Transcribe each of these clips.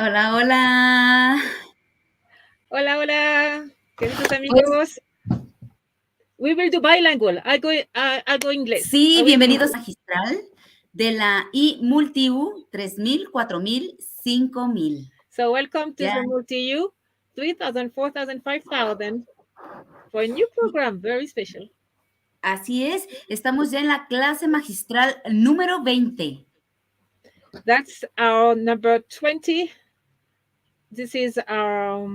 Hola, hola. Hola, hola, queridos Pues amigos. We will do bilingual. I'll go inglés. sí, I will bienvenidos English. a Magistral de la I Multiu 3000, 4000, 5000. So welcome to Ya, the multi-U 3000, 4000, 5000 for a new program, very special. así es. Estamos ya en la clase magistral número 20. That's our number 20. This is our,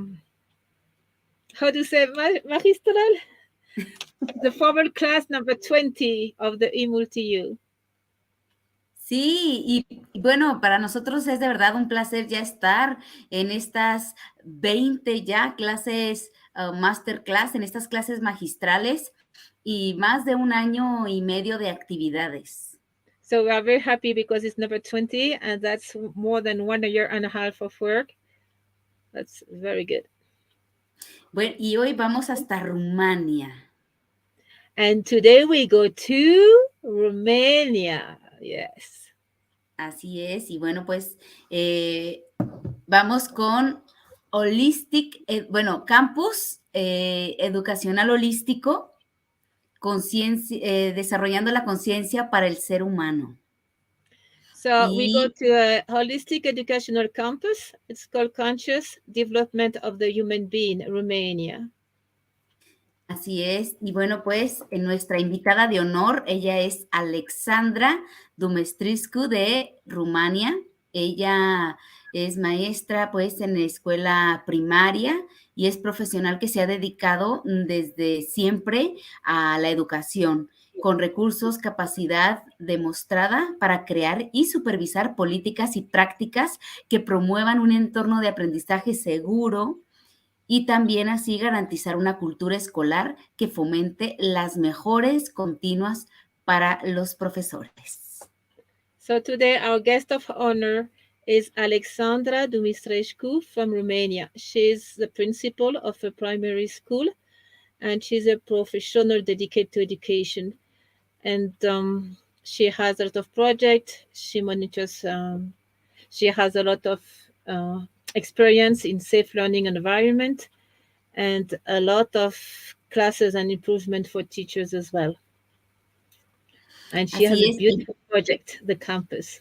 how do you say, magistral? The formal class number 20 of the e-multi-U. Sí, y bueno, para nosotros es de verdad un placer ya estar en estas 20 ya clases, masterclass, en estas clases magistrales y más de un año y medio de actividades. So we are very happy because it's number 20, and that's more than 1 year and a half of work. That's very good. Bueno, y hoy vamos hasta Rumania. And today we go to Romania. Yes. Así es, y bueno, pues vamos con Campus Educacional Holístico, desarrollando la conciencia para el ser humano. So we go Y to a holistic educational campus. It's called Conscious Development of the Human Being, Romania. así es, y bueno, pues nuestra invitada de honor, ella es Alexandra Dumitrescu de Rumania. Ella es maestra pues en la escuela primaria y es profesional que se ha dedicado desde siempre a la educación con recursos, capacidad demostrada para crear y supervisar políticas y prácticas que promuevan un entorno de aprendizaje seguro y también así garantizar una cultura escolar que fomente las mejores continuas para los profesores. So today our guest of honor is Alexandra Dumitrescu from Romania. She's the principal of a primary school, and she's a professional dedicated to education. And she has a lot of projects. She monitors. She has a lot of experience in safe learning environment, and a lot of classes and improvement for teachers as well. And she has Así a es, beautiful project, the campus.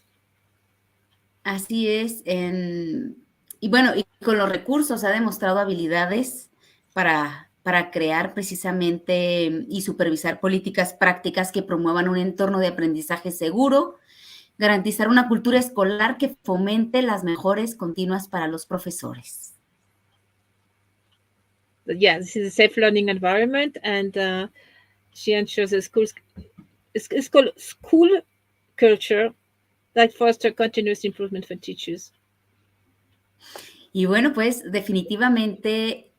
así es. Y bueno, y con los recursos ha demostrado habilidades para crear precisamente y supervisar políticas prácticas que promuevan un entorno de aprendizaje seguro, garantizar una cultura escolar que fomente las mejores continuas para los profesores. But yeah, this is a safe learning environment, and she ensures a it's called school culture that foster continuous improvement for teachers. Y bueno, pues definitivamente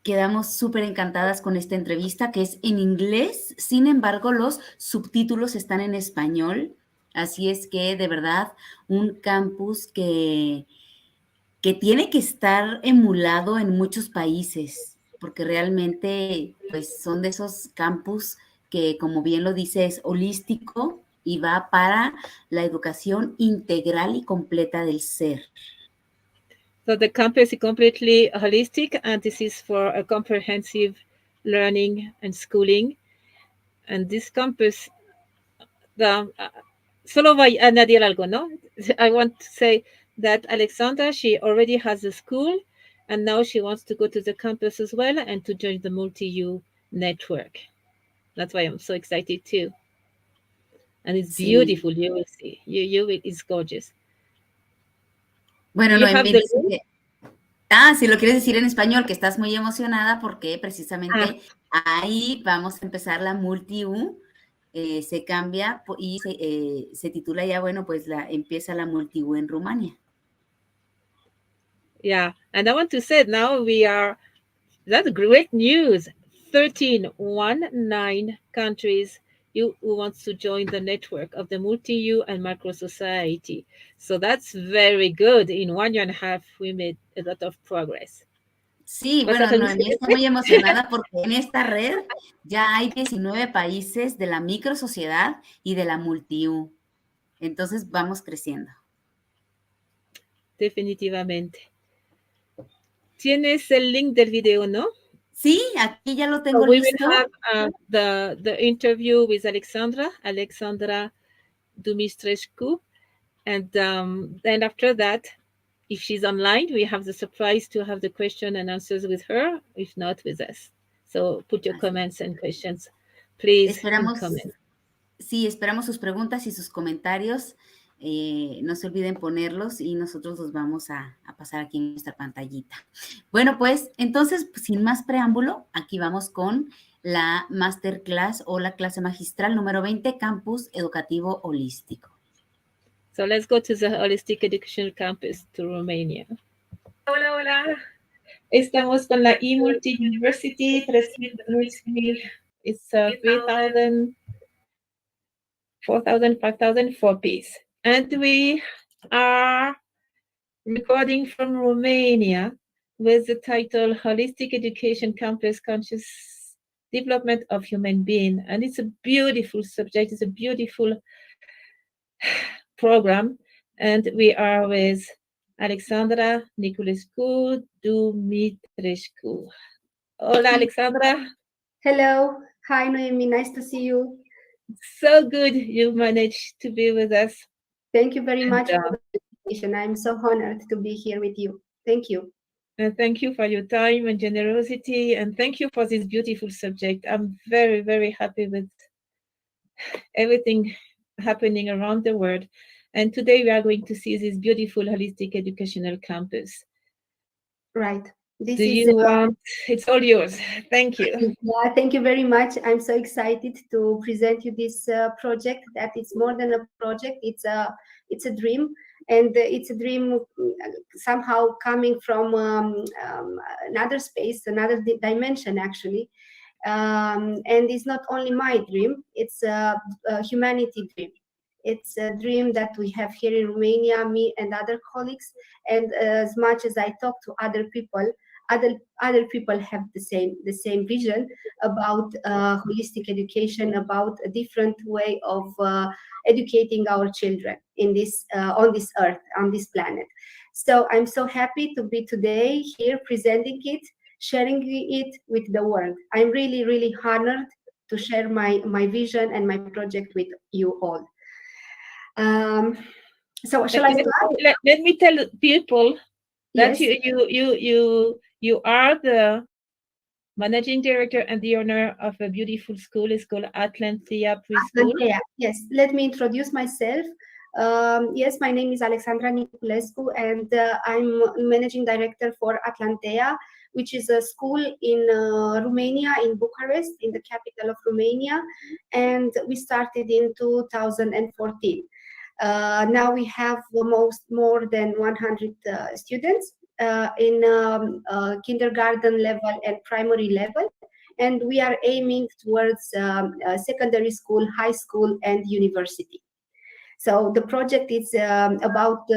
quedamos súper encantadas con esta entrevista que es en inglés, sin embargo los subtítulos están en español, así es que de verdad un campus que tiene que estar emulado en muchos países, porque realmente pues son de esos campus que como bien lo dice es holístico y va para la educación integral y completa del ser. So the campus is completely holistic, and this is for a comprehensive learning and schooling. And this campus, the solo voy a añadir algo, ¿no? I want to say that Alexandra, she already has a school, and now she wants to go to the campus as well and to join the multi-U network. That's why I'm so excited too. And it's Sí. beautiful. You will see. It's gorgeous. Do Bueno, you have Noemí the dice link? que si lo quieres decir en español, que estás muy emocionada porque Ah, precisamente ahí vamos a empezar la multi-U, se cambia y se titula ya, bueno, pues empieza la multi-U en Rumania. yeah. And I want to say now that's great news. 13 countries who wants to join the network of the multi-U and macro society. So that's very good. In 1 year and a half, we made a lot of progress. Sí, ¿Vas a bueno, traducir Noemí está este? muy emocionada porque en esta red ya hay 19 países de la microsociedad y de la multi-U. Entonces vamos creciendo. definitivamente. ¿Tienes el link del video, no? Sí, aquí ya lo So tengo we listo. will have the interview with Alexandra Dumitrescu, and then after that, if she's online, we have the surprise to have the question and answers with her, if not with us. So put your comments and questions, please, in comments. Sí, esperamos sus preguntas y sus comentarios. No se olviden ponerlos y nosotros los vamos a pasar aquí en nuestra pantallita. Bueno, pues entonces, sin más preámbulo, aquí vamos con la masterclass o la clase magistral número 20, Campus Educativo Holístico. So let's go to the Holistic Educational Campus to Romania. Hola, hola. Estamos con la eMulti University 3000. It's 3,000, 4,000, 5,000, 4 piece. And we are recording from Romania with the title Holistic Education Campus Conscious Development of Human Being. And it's a beautiful subject. It's a beautiful program. And we are with Alexandra Dumitrescu. Hola, Alexandra. Hello. Hi, Noemi. Nice to see you. So good you managed to be with us. Thank you very much for the invitation. I'm so honored to be here with you. Thank you. And thank you for your time and generosity. And thank you for this beautiful subject. I'm very, very happy with everything happening around the world. And today we are going to see this beautiful holistic educational campus. Right. Do you want? It's all yours. Thank you. Yeah, thank you very much. I'm so excited to present you this project. That it's more than a project. It's a dream, and it's a dream somehow coming from another space, another dimension, actually. And it's not only my dream; it's a humanity dream. It's a dream that we have here in Romania, me and other colleagues. And as much as I talk to other people, other people have the same vision about holistic education, about a different way of educating our children in this on this earth, on this planet. So I'm so happy to be today here presenting it, sharing it with the world. I'm really, really honored to share my vision and my project with you all. So shall I start? Let me tell people that Yes. you are the managing director and the owner of a beautiful school. It's called Atlantea Preschool. Atlantea. Yes. Let me introduce myself. Yes, my name is Alexandra Dumitrescu, and I'm managing director for Atlantea, which is a school in Romania, in Bucharest, in the capital of Romania, and we started in 2014. Now we have more than 100 students in kindergarten level and primary level, and we are aiming towards secondary school, high school, and university. So the project is about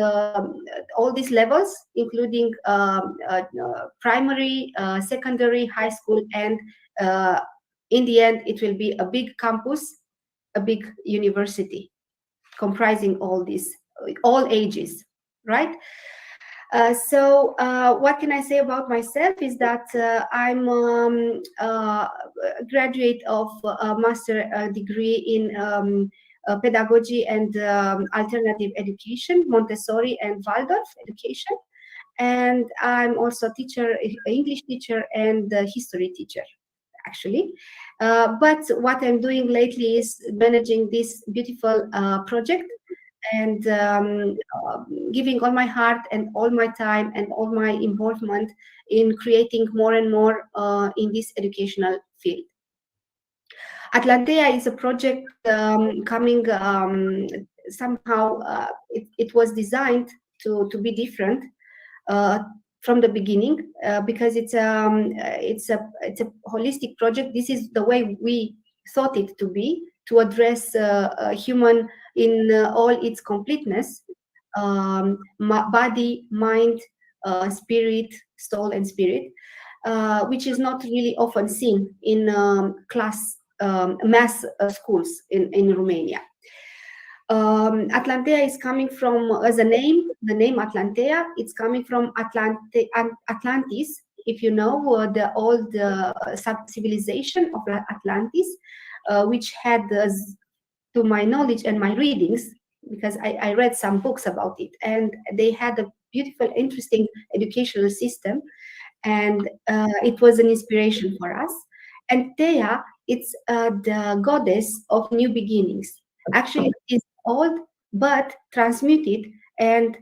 all these levels, including primary, secondary, high school, and in the end, it will be a big campus, a big university, comprising all these, all ages, right? So what can I say about myself is that I'm a graduate of a master degree in pedagogy and alternative education, Montessori and Waldorf education. And I'm also a teacher, English teacher and history teacher, actually. But what I'm doing lately is managing this beautiful project and giving all my heart and all my time and all my involvement in creating more and more in this educational field. Atlantea is a project coming somehow. It was designed to be different from the beginning because it's a holistic project. This is the way we thought it to be, to address human in all its completeness, body, mind, spirit, soul, and spirit, which is not really often seen in mass schools in Romania. Atlantea is coming from, as a name, the name Atlantea, it's coming from Atlantis. If you know the old sub-civilization of Atlantis, which had, to my knowledge and my readings, because I read some books about it, and they had a beautiful, interesting educational system, and it was an inspiration for us. And Thea, it's the goddess of new beginnings. Actually, it is old but transmuted and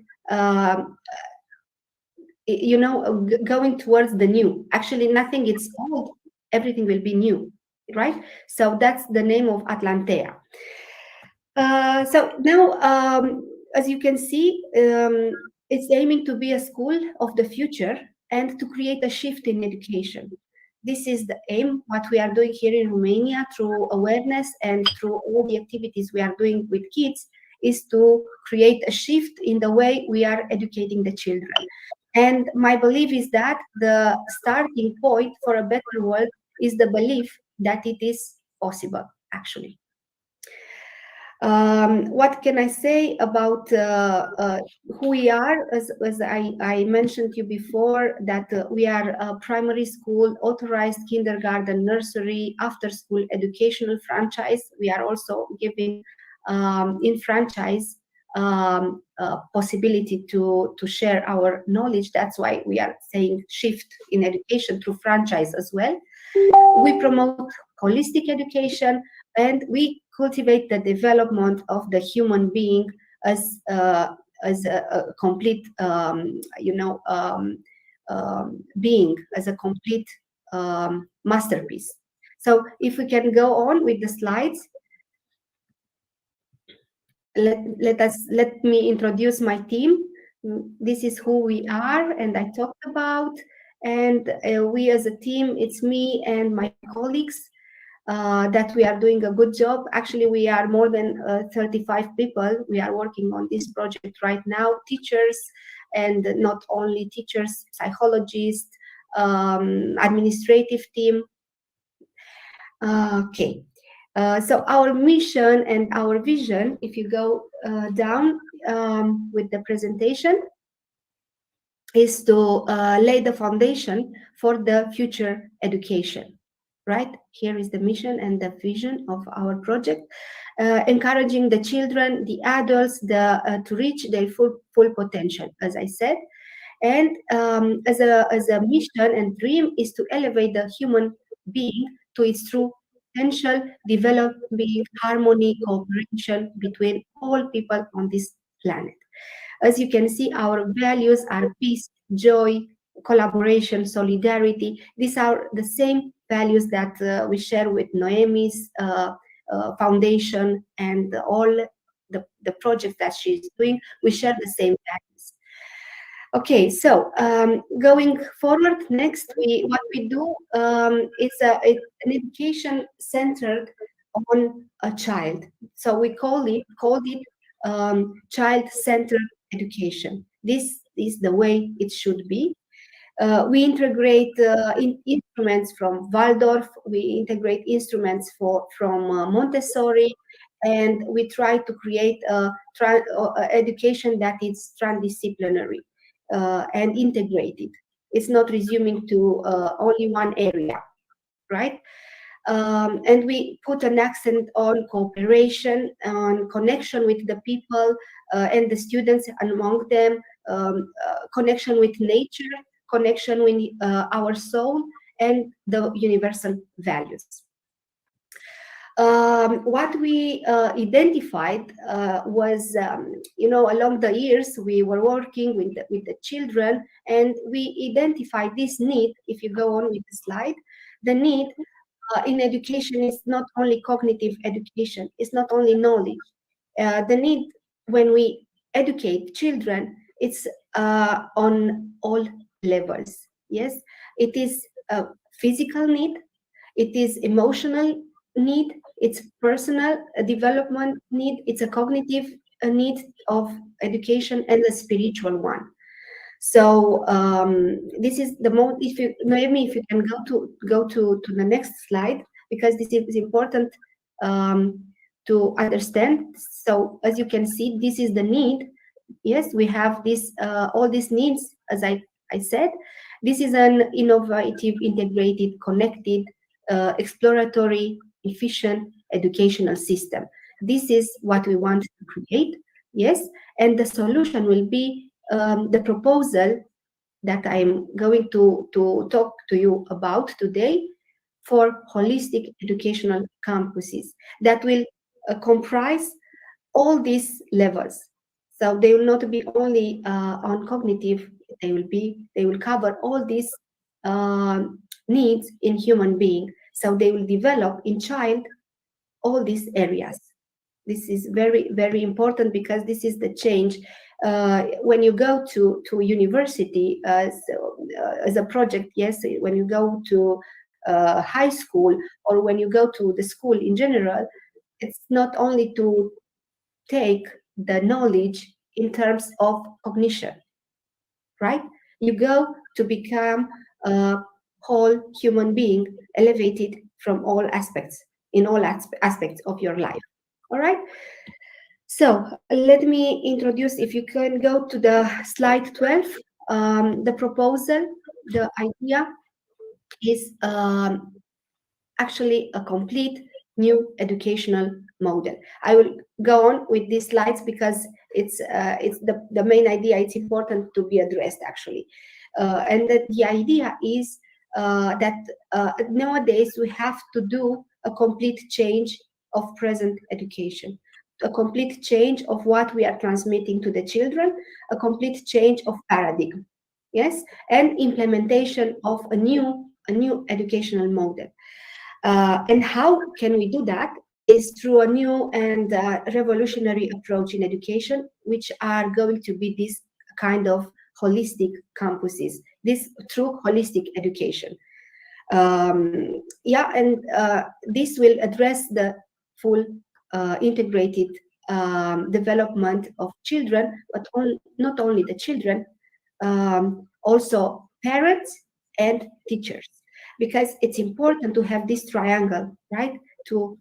going towards the new. Actually, nothing is old, everything will be new, right? So that's the name of Atlantea. So now, as you can see, it's aiming to be a school of the future and to create a shift in education. This is the aim, what we are doing here in Romania through awareness and through all the activities we are doing with kids, is to create a shift in the way we are educating the children. And my belief is that the starting point for a better world is the belief that it is possible, actually. What can I say about who we are? As I mentioned to you before, that we are a primary school, authorized kindergarten, nursery, after-school educational franchise. We are also giving in franchise possibility to share our knowledge. That's why we are saying shift in education through franchise as well. We promote holistic education, and we cultivate the development of the human being as a complete, being, as a complete masterpiece. So if we can go on with the slides. Let me introduce my team. This is who we are, and I talked about. And we as a team, it's me and my colleagues, that we are doing a good job. Actually, we are more than 35 people. We are working on this project right now, teachers, and not only teachers, psychologists, administrative team. Okay. So our mission and our vision, if you go down with the presentation, is to lay the foundation for the future education, right? Here is the mission and the vision of our project, encouraging the children, the adults, to reach their full potential, as I said. And as a mission and dream is to elevate the human being to its true potential, developing harmony, cooperation between all people on this planet. As you can see, our values are peace, joy, collaboration, solidarity. These are the same values that we share with Noemi's foundation and all the projects that she's doing. We share the same values. Okay, so going forward, next, what we do is an education centered on a child. So we called it child-centered education. This is the way it should be. We integrate instruments from Waldorf. We integrate instruments from Montessori, and we try to create education that is transdisciplinary and integrated. It's not resuming to only one area, right? And we put an accent on cooperation, on connection with the people and the students among them, connection with nature, connection with our soul, and the universal values. What we identified was, along the years, we were working with the children, and we identified this need. If you go on with the slide, the need in education is not only cognitive education, it's not only knowledge. The need when we educate children, it's on all levels. Yes, it is a physical need, it is emotional need, it's personal development need, it's a cognitive need of education, and a spiritual one. So this is the most. If you, Noemi, if you can go to the next slide, because this is important to understand. So as you can see, this is the need. Yes, we have this all these needs, as I said. This is an innovative, integrated, connected, exploratory, efficient educational system. This is what we want to create. Yes, and the solution will be the proposal that I'm going to talk to you about today for holistic educational campuses that will comprise all these levels. So they will not be only on cognitive, they will cover all these needs in human being. So they will develop in child all these areas. This is very, very important because this is the change. When you go to university as a project, yes, when you go to high school or when you go to the school in general, it's not only to take the knowledge in terms of cognition, right? You go to become a whole human being, elevated from all aspects, in all aspects of your life. All right. So let me introduce, if you can go to the slide 12, the proposal, the idea is actually a complete new educational model. I will go on with these slides because it's the main idea. It's important to be addressed actually, and the idea is that nowadays we have to do a complete change of present education, a complete change of what we are transmitting to the children, a complete change of paradigm, yes, and implementation of a new educational model. And how can we do that? Is through a new and revolutionary approach in education, which are going to be this kind of holistic campuses, this true holistic education. Yeah, and this will address the full integrated development of children, but not only the children, also parents and teachers, because it's important to have this triangle, right? To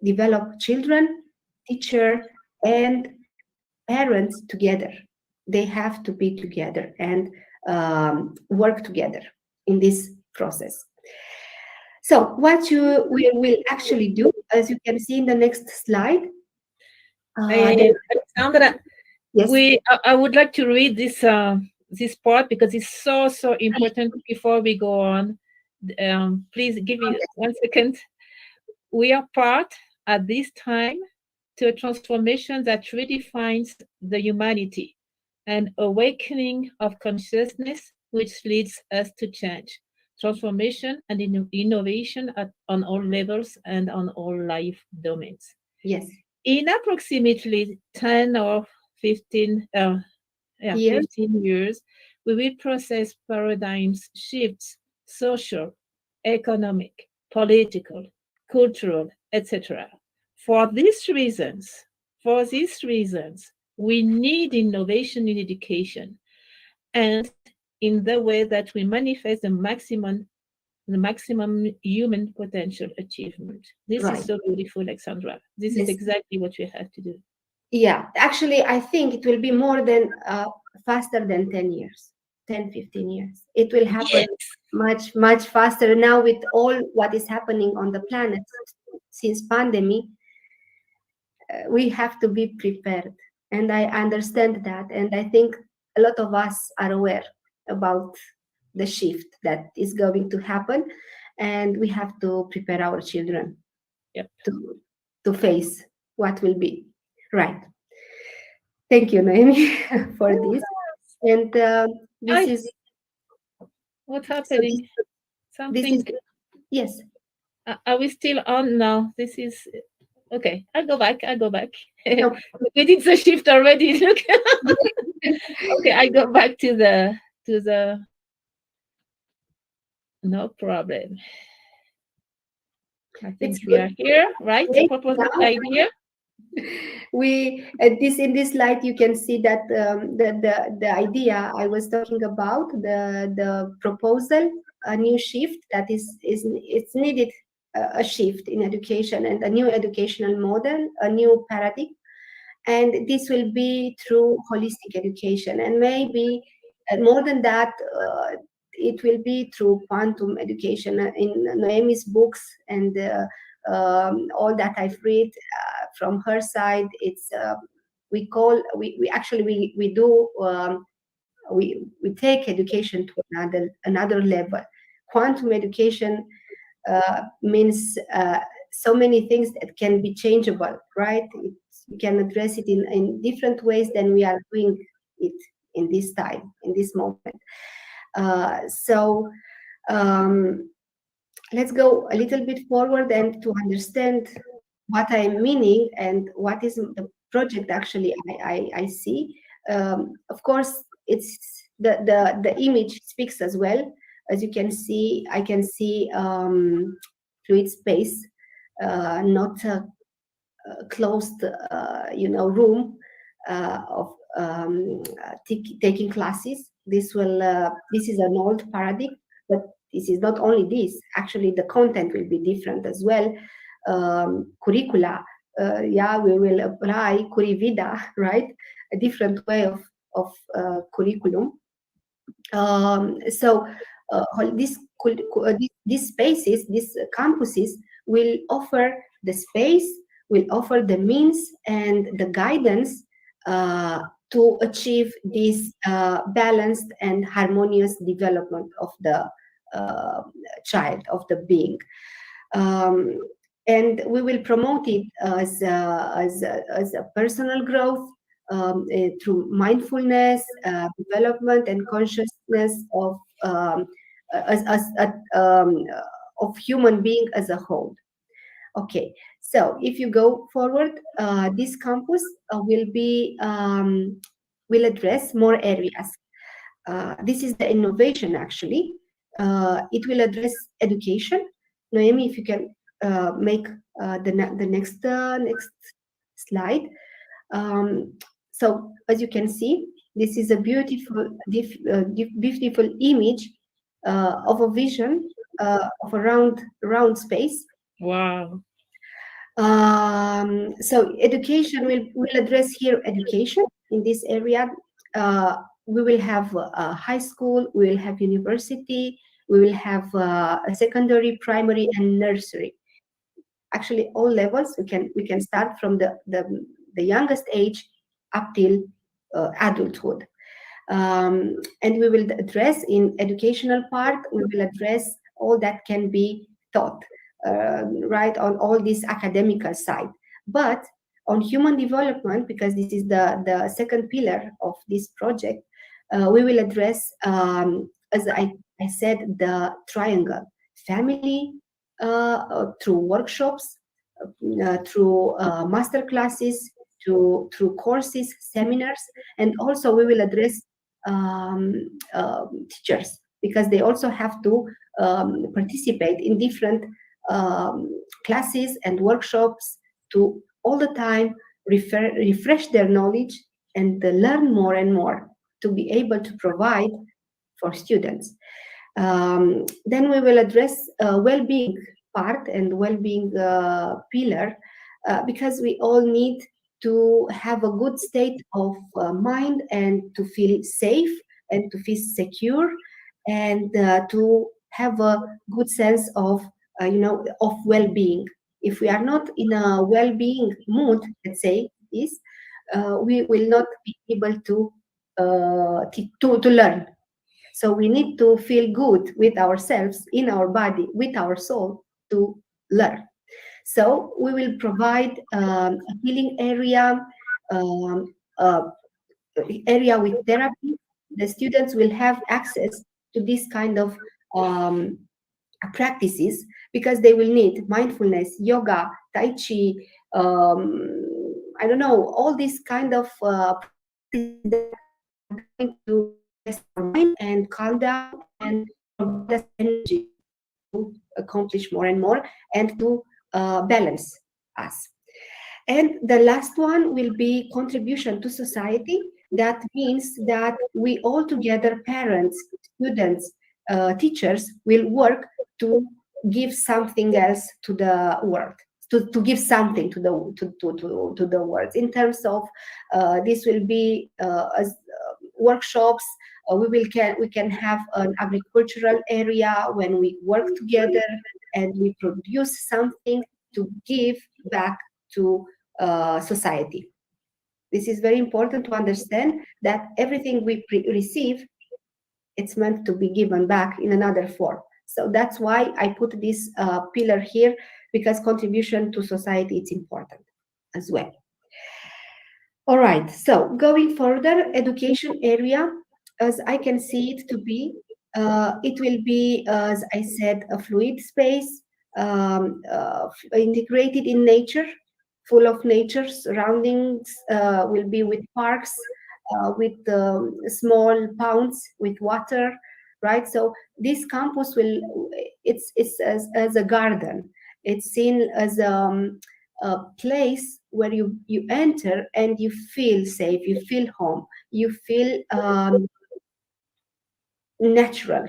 develop children, teacher, and parents together. They have to be together and work together in this process. So what we will actually do, as you can see in the next slide. Alexandra, Yes. I would like to read this this part because it's so important before we go on. Please give me 1 second. We are part at this time to a transformation that redefines the humanity, an awakening of consciousness which leads us to change, transformation and innovation on all levels and on all life domains. Yes. In approximately 10 or 15 15 years, we will process paradigms shifts, social, economic, political, cultural, etc. For these reasons, we need innovation in education and in the way that we manifest the maximum human potential achievement. This is so beautiful, Alexandra. This is exactly what we have to do. Yeah, actually, I think it will be more than faster than 10 years, 10, 15 years. It will happen much, much faster now with all what is happening on the planet since pandemic. We have to be prepared. And I understand that. And I think a lot of us are aware about the shift that is going to happen. And we have to prepare our children to face what will be. Right. Thank you, Noemi, for this. And this is what's happening. Something. Yes. Are we still on now? This is okay. I'll go back. No. We did the shift already. Look. Okay, I go back to the. No problem. I think we are here, right? The proposal idea. We in this slide you can see that the idea I was talking about, the proposal, a new shift that is needed a shift in education and a new educational model, a new paradigm. And this will be through holistic education, and maybe more than that, it will be through quantum education. In Noemi's books and all that I've read from her side, it's we take education to another level. Quantum education means so many things that can be changeable, right? We can address it in different ways than we are doing it in this time, in this moment. So let's go a little bit forward and to understand what I'm meaning and what is the project actually I see. Of course, it's the image speaks as well. As you can see, I can see fluid space, not a closed, room of taking classes. This is an old paradigm, but this is not only this. Actually, the content will be different as well. Curricula, we will apply currivida, right? A different way of curriculum. So these spaces, these campuses will offer the space, will offer the means and the guidance to achieve this balanced and harmonious development of the child, of the being. And we will promote it as a personal growth through mindfulness, development, and consciousness of human being as a whole. Okay, so if you go forward, this campus will address more areas. This is the innovation actually. It will address education. Noemi, if you can make the next slide. So as you can see, this is a beautiful image of a vision of a round space. Wow. So education will address here education in this area. We will have a high school, we will have university, we will have a secondary, primary, and nursery. Actually, all levels. We can start from the youngest age up till adulthood. And we will address in educational part, we will address all that can be taught, right, on all this academical side. But on human development, because this is the second pillar of this project, we will address, as I said, the triangle: family, through workshops, through master classes, through courses, seminars, and also we will address teachers, because they also have to participate in different classes and workshops to all the time refresh their knowledge and learn more and more to be able to provide for students. Then we will address well-being part and well-being pillar, because we all need to have a good state of mind and to feel safe and to feel secure and to have a good sense of well-being. If we are not in a well-being mood, let's say this, we will not be able to learn. So we need to feel good with ourselves, in our body, with our soul, to learn. So we will provide a healing area, area with therapy. The students will have access to this kind of practices, because they will need mindfulness, yoga, tai chi, I don't know, all these kind of practices that are going to rest our mind and calm down and provide us energy to accomplish more and more and to balance us. And the last one will be contribution to society. That means that we all together, parents, students, teachers, will work to give something else to the world, to give something to the world. In terms of this will be as workshops. We can have an agricultural area when we work together and we produce something to give back to society. This is very important to understand that everything we receive, it's meant to be given back in another form. So that's why I put this pillar here, because contribution to society is important as well. All right, so going further, education area, as I can see it to be, it will be, as I said, a fluid space, integrated in nature, full of nature. Surroundings will be with parks, with small ponds with water, right? So this campus it's as a garden. It's seen as a place where you enter and you feel safe, you feel home, you feel natural,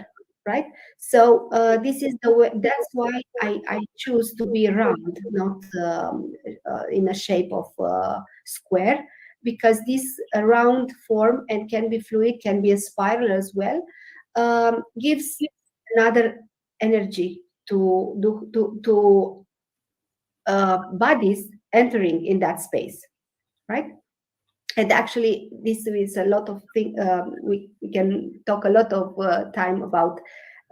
right? So this is the way. That's why I choose to be round, not in a shape of square, because this round form, and can be fluid, can be a spiral as well, gives another energy to bodies entering in that space, right? And actually, this is a lot of things. We can talk a lot of time about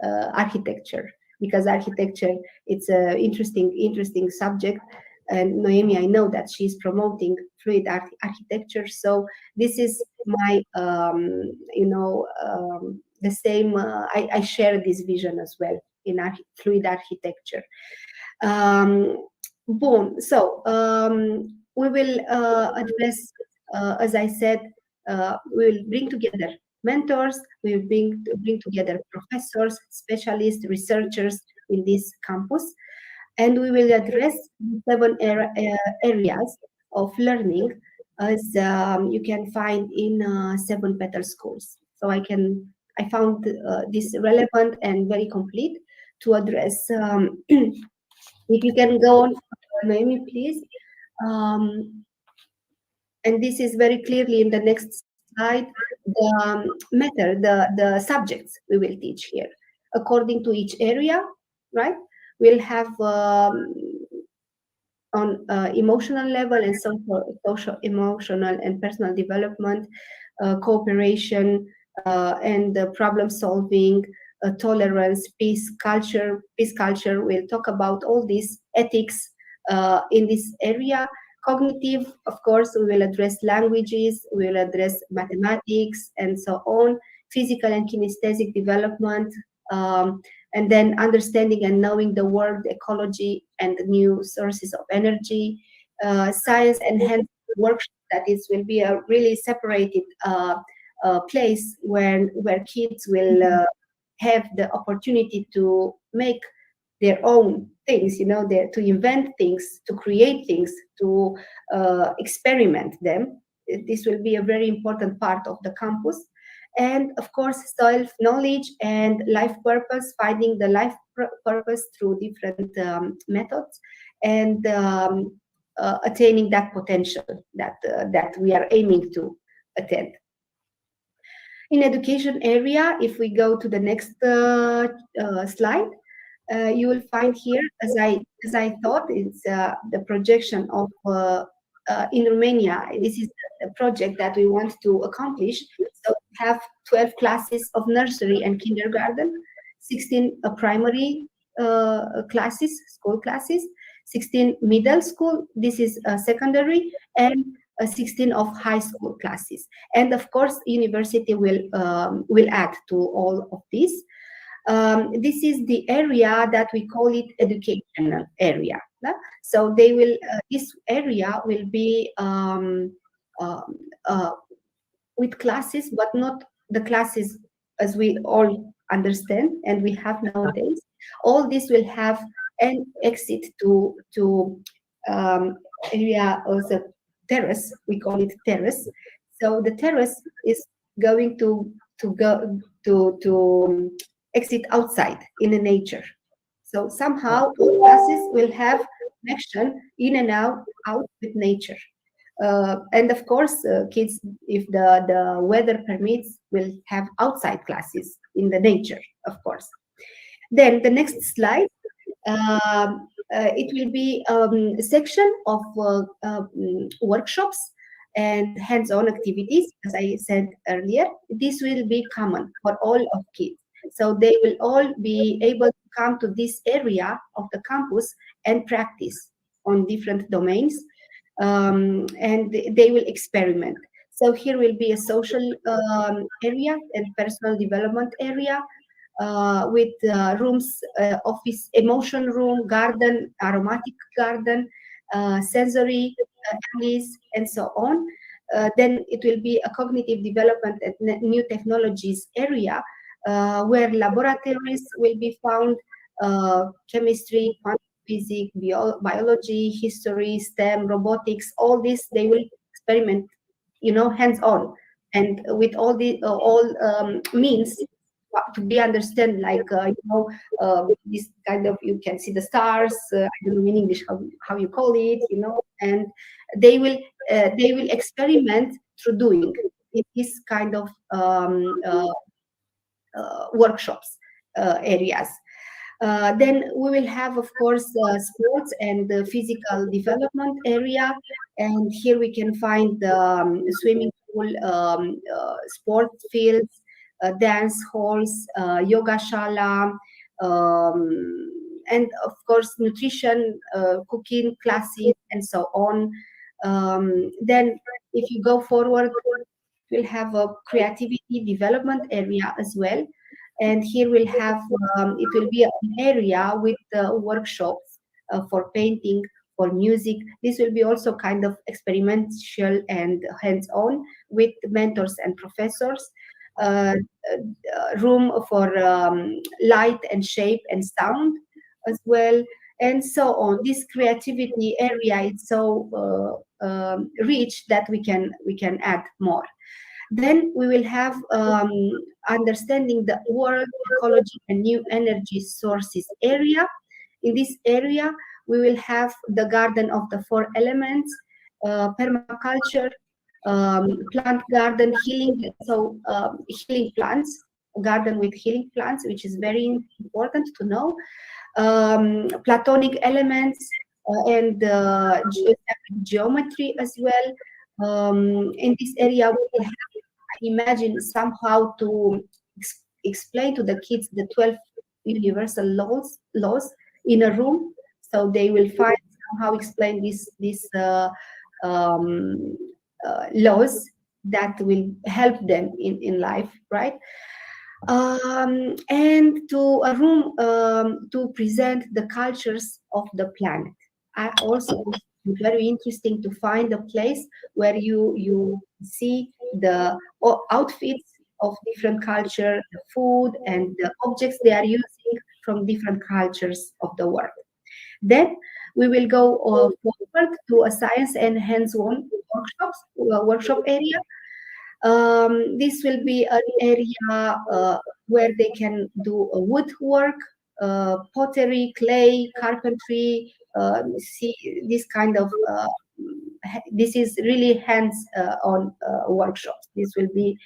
architecture, because architecture, it's an interesting subject. And Noemi, I know that she's promoting fluid architecture. So this is my, the same. I share this vision as well in fluid architecture. Boom. So we will address. As I said, we will bring together mentors, we will bring together professors, specialists, researchers in this campus, and we will address 7 areas of learning, as you can find in 7 petal schools. So I found this relevant and very complete to address. If you can go on, Noemi, please. And this is very clearly in the next slide, the method, the subjects we will teach here. According to each area, right? We'll have on emotional level and social, emotional and personal development, cooperation, and problem solving, tolerance, peace culture. We'll talk about all these ethics in this area. Cognitive, of course, we will address languages, we will address mathematics, and so on. Physical and kinesthetic development, and then understanding and knowing the world, ecology, and the new sources of energy. Science enhanced workshop, that will be a really separated place where kids will have the opportunity to make their own things, to invent things, to create things, to experiment them. This will be a very important part of the campus. And of course, self-knowledge and life purpose, finding the life purpose through different methods, and attaining that potential that we are aiming to attain. In education area, if we go to the next slide, you will find here, as I thought, it's the projection of in Romania. This is a project that we want to accomplish. So we have 12 classes of nursery and kindergarten, 16 primary classes, school classes, 16 middle school. This is secondary, and 16 of high school classes. And of course, university will add to all of this. This is the area that we call it educational area. So they will. This area will be with classes, but not the classes as we all understand and we have nowadays. All this will have an exit to area of the terrace. We call it terrace. So the terrace is going to exit outside in the nature. So somehow all classes will have connection in and out with nature. And of course, kids, if the weather permits, will have outside classes in the nature, of course. Then the next slide, it will be a section of workshops and hands-on activities. As I said earlier, this will be common for all of kids. So they will all be able to come to this area of the campus and practice on different domains, and they will experiment. So here will be a social area and personal development area, with rooms, office, emotion room, garden, aromatic garden, sensory alleys, and so on. Then it will be a cognitive development and new technologies area, where laboratories will be found, chemistry, quantum physics, biology, history, STEM, robotics, all this they will experiment, hands-on, and with all the means to be understand, like this kind of, you can see the stars, I don't know in English how you call it, and they will experiment through doing in this kind of workshops areas. Then we will have, of course, sports and the physical development area, and here we can find the swimming pool, sports fields, dance halls, yoga shala, and of course nutrition, cooking classes, and so on. Then if you go forward, we'll have a creativity development area as well, and here we'll have it will be an area with workshops for painting, for music. This will be also kind of experimental and hands-on with mentors and professors. Room for light and shape and sound as well, and so on. This creativity area is so rich that we can add more. Then we will have understanding the world, ecology, and new energy sources area. In this area, we will have the garden of the 4 elements, permaculture, plant garden, healing, so healing plants, garden with healing plants, which is very important to know, platonic elements, and geometry as well. In this area, we will have, imagine somehow to explain to the kids the 12 universal laws in a room, so they will find somehow explain these laws that will help them in life, right? And to a room to present the cultures of the planet. I also very interesting to find a place where you see the outfits of different culture, the food and the objects they are using from different cultures of the world. Then we will go forward to a science and hands-on workshop area. This will be an area where they can do woodwork, pottery, clay, carpentry. See this kind of this is really hands-on workshops. This will be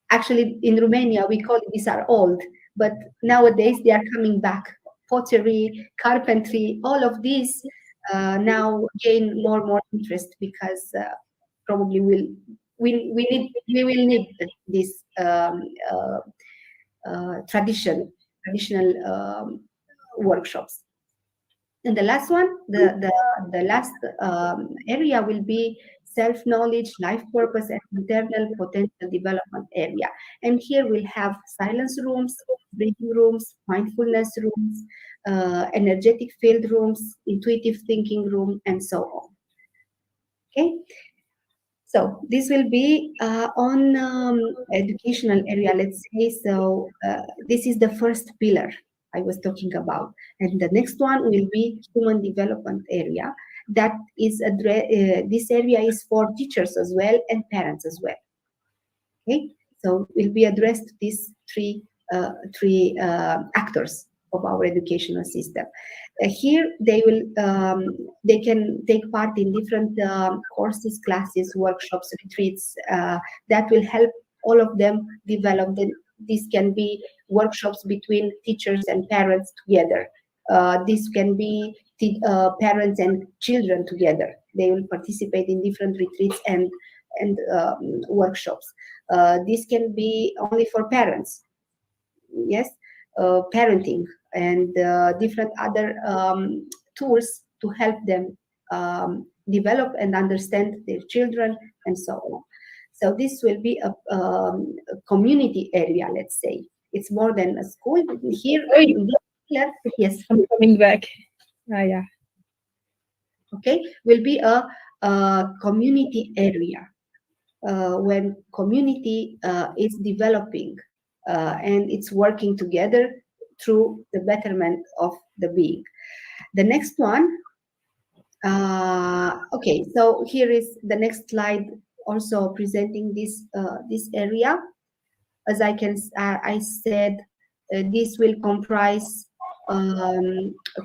actually in Romania we call it, these are old, but nowadays they are coming back. Pottery, carpentry, all of these now gain more interest because probably we will need this traditional workshops. And the last one, the last area will be self-knowledge, life purpose, and internal potential development area. And here we'll have silence rooms, breathing rooms, mindfulness rooms, energetic field rooms, intuitive thinking room, and so on. Okay. So this will be on educational area, let's say. So this is the first pillar I was talking about. And the next one will be human development area. That is, this area is for teachers as well and parents as well. Okay, so will be addressed to these three actors of our educational system. Here they can take part in different courses, classes, workshops, retreats that will help all of them develop. This can be workshops between teachers and parents together. This can be parents and children together. They will participate in different retreats and workshops. This can be only for parents. Yes, parenting and different other tools to help them develop and understand their children and so on. So this will be a community area, let's say. It's more than a school. Here, yes. I'm coming back. Yeah. Okay, will be a community area when community is developing and it's working together through the betterment of the being. The next one. Okay, so here is the next slide, also presenting this area. As I said, this will comprise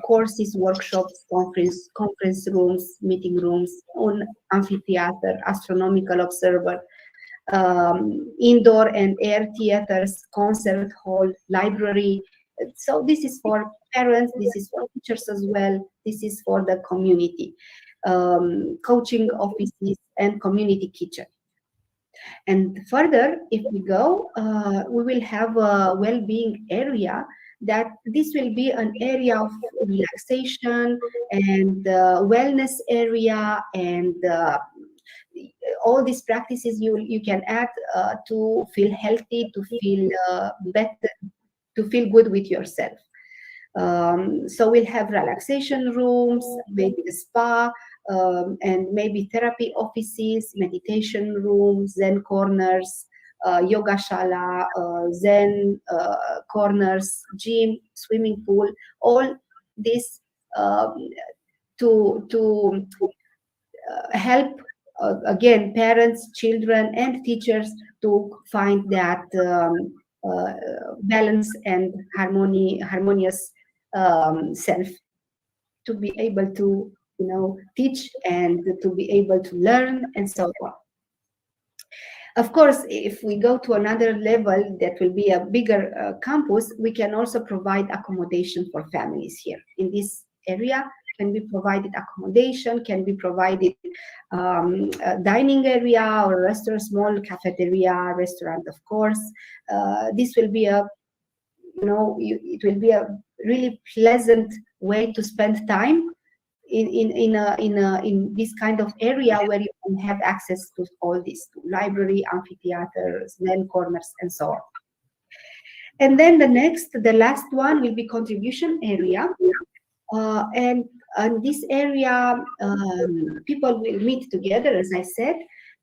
courses, workshops, conference rooms, meeting rooms, on amphitheater, astronomical observer, indoor and air theaters, concert hall, library. So this is for parents, this is for teachers as well, this is for the community, coaching offices and community kitchen. And further, if we go, we will have a well-being area. That this will be an area of relaxation and wellness area, and all these practices you can add to feel healthy, to feel better, to feel good with yourself. So we'll have relaxation rooms, maybe the spa, and maybe therapy offices, meditation rooms, Zen corners, yoga shala, Zen corners, gym, swimming pool, all this to help again parents, children, and teachers to find that balance and harmonious self, to be able to teach and to be able to learn and so on. Of course, if we go to another level, that will be a bigger campus, we can also provide accommodation for families here. In this area can be provided accommodation, can be provided a dining area or a restaurant, small cafeteria, restaurant, of course. This will be a, it will be a really pleasant way to spend time in this kind of area where you can have access to all this, to library, amphitheaters, Zen corners, and so on. And then the last one will be contribution area. And this area, people will meet together, as I said,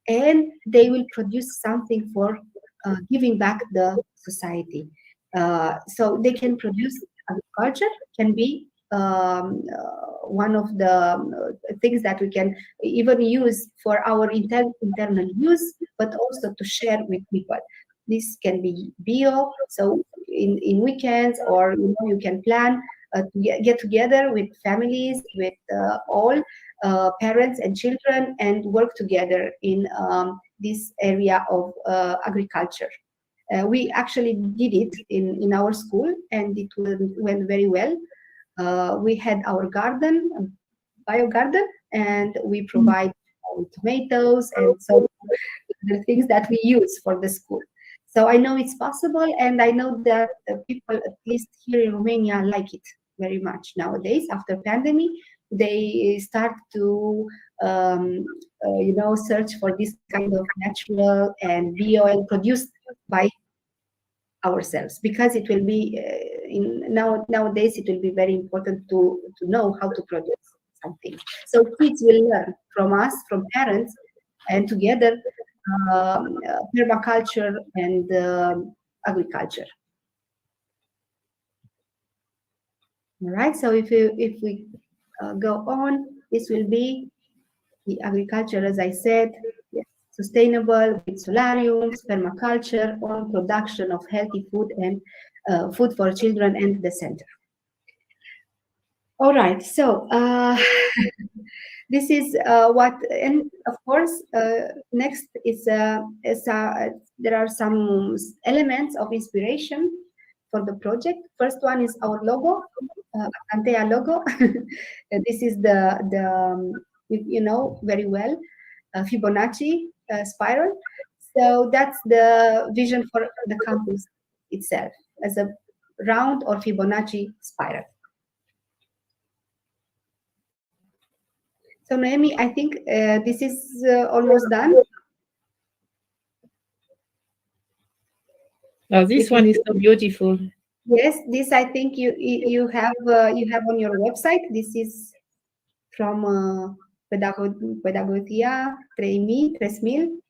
and they will produce something for giving back the society. So they can produce agriculture, can be one of the things that we can even use for our internal use, but also to share with people. This can be bio, so in weekends, or you can plan to get together with families, with all parents and children, and work together in this area of agriculture. We actually did it in our school, and it went very well. We had our garden, bio garden, and we provide tomatoes and so the things that we use for the school. So I know it's possible, and I know that the people, at least here in Romania, like it very much nowadays. After pandemic, they start to search for this kind of natural and bio and produced by ourselves, because it will be nowadays it will be very important to know how to produce something. So kids will learn from us, from parents, and together permaculture and agriculture. All right, so if we go on, this will be the agriculture, as I said, yes, sustainable, with solariums, permaculture, on production of healthy food and food for children and the center. All right. So this is what, and of course, next is there are some elements of inspiration for the project. First one is our logo, Antea logo. This is you know very well, Fibonacci spiral. So that's the vision for the campus itself, as a round or Fibonacci spiral. So Noemi, I think this is almost done. Oh, this one is so beautiful. Yes, this I think you have on your website. This is from Pedagogia 3000.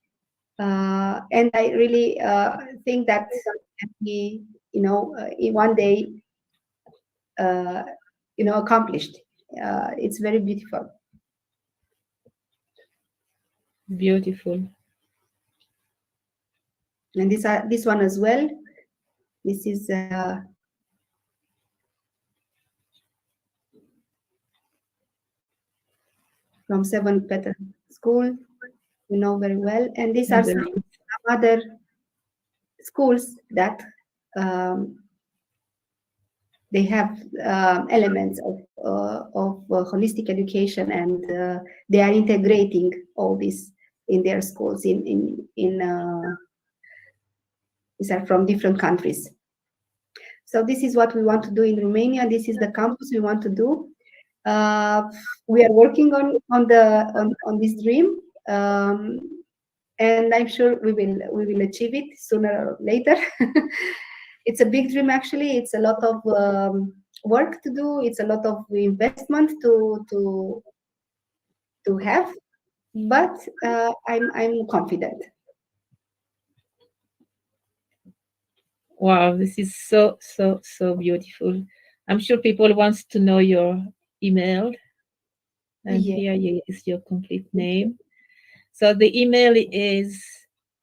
And I really think that we, you know, in one day, you know, accomplished. It's very beautiful. Beautiful. And this one as well. This is from 7th Peter School, you know very well. And these are some other schools that they have elements of holistic education, and they are integrating all this in their schools. These are from different countries. So this is what we want to do in Romania. This is the campus we want to do. We are working on this dream, and I'm sure we will achieve it sooner or later. It's a big dream, actually. It's a lot of work to do. It's a lot of investment to have, but I'm confident. Wow, this is so beautiful. I'm sure people wants to know your email, and Yeah. here is your complete name. So the email is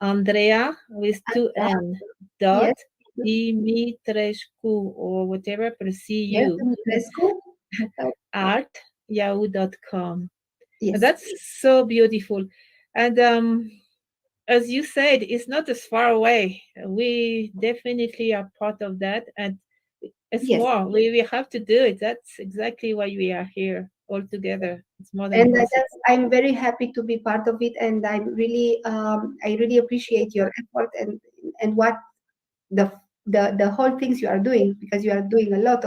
Andrea with 2 N dot Dumitrescu or whatever, Yes, pursue Dumitrescu. @yahoo.com. Yes. That's so beautiful. And as you said, it's not as far away. We definitely are part of that, and it's more. We have to do it. That's exactly why we are here all together. It's more than possible. I'm very happy to be part of it, and I really appreciate your effort and what the whole things you are doing, because you are doing a lot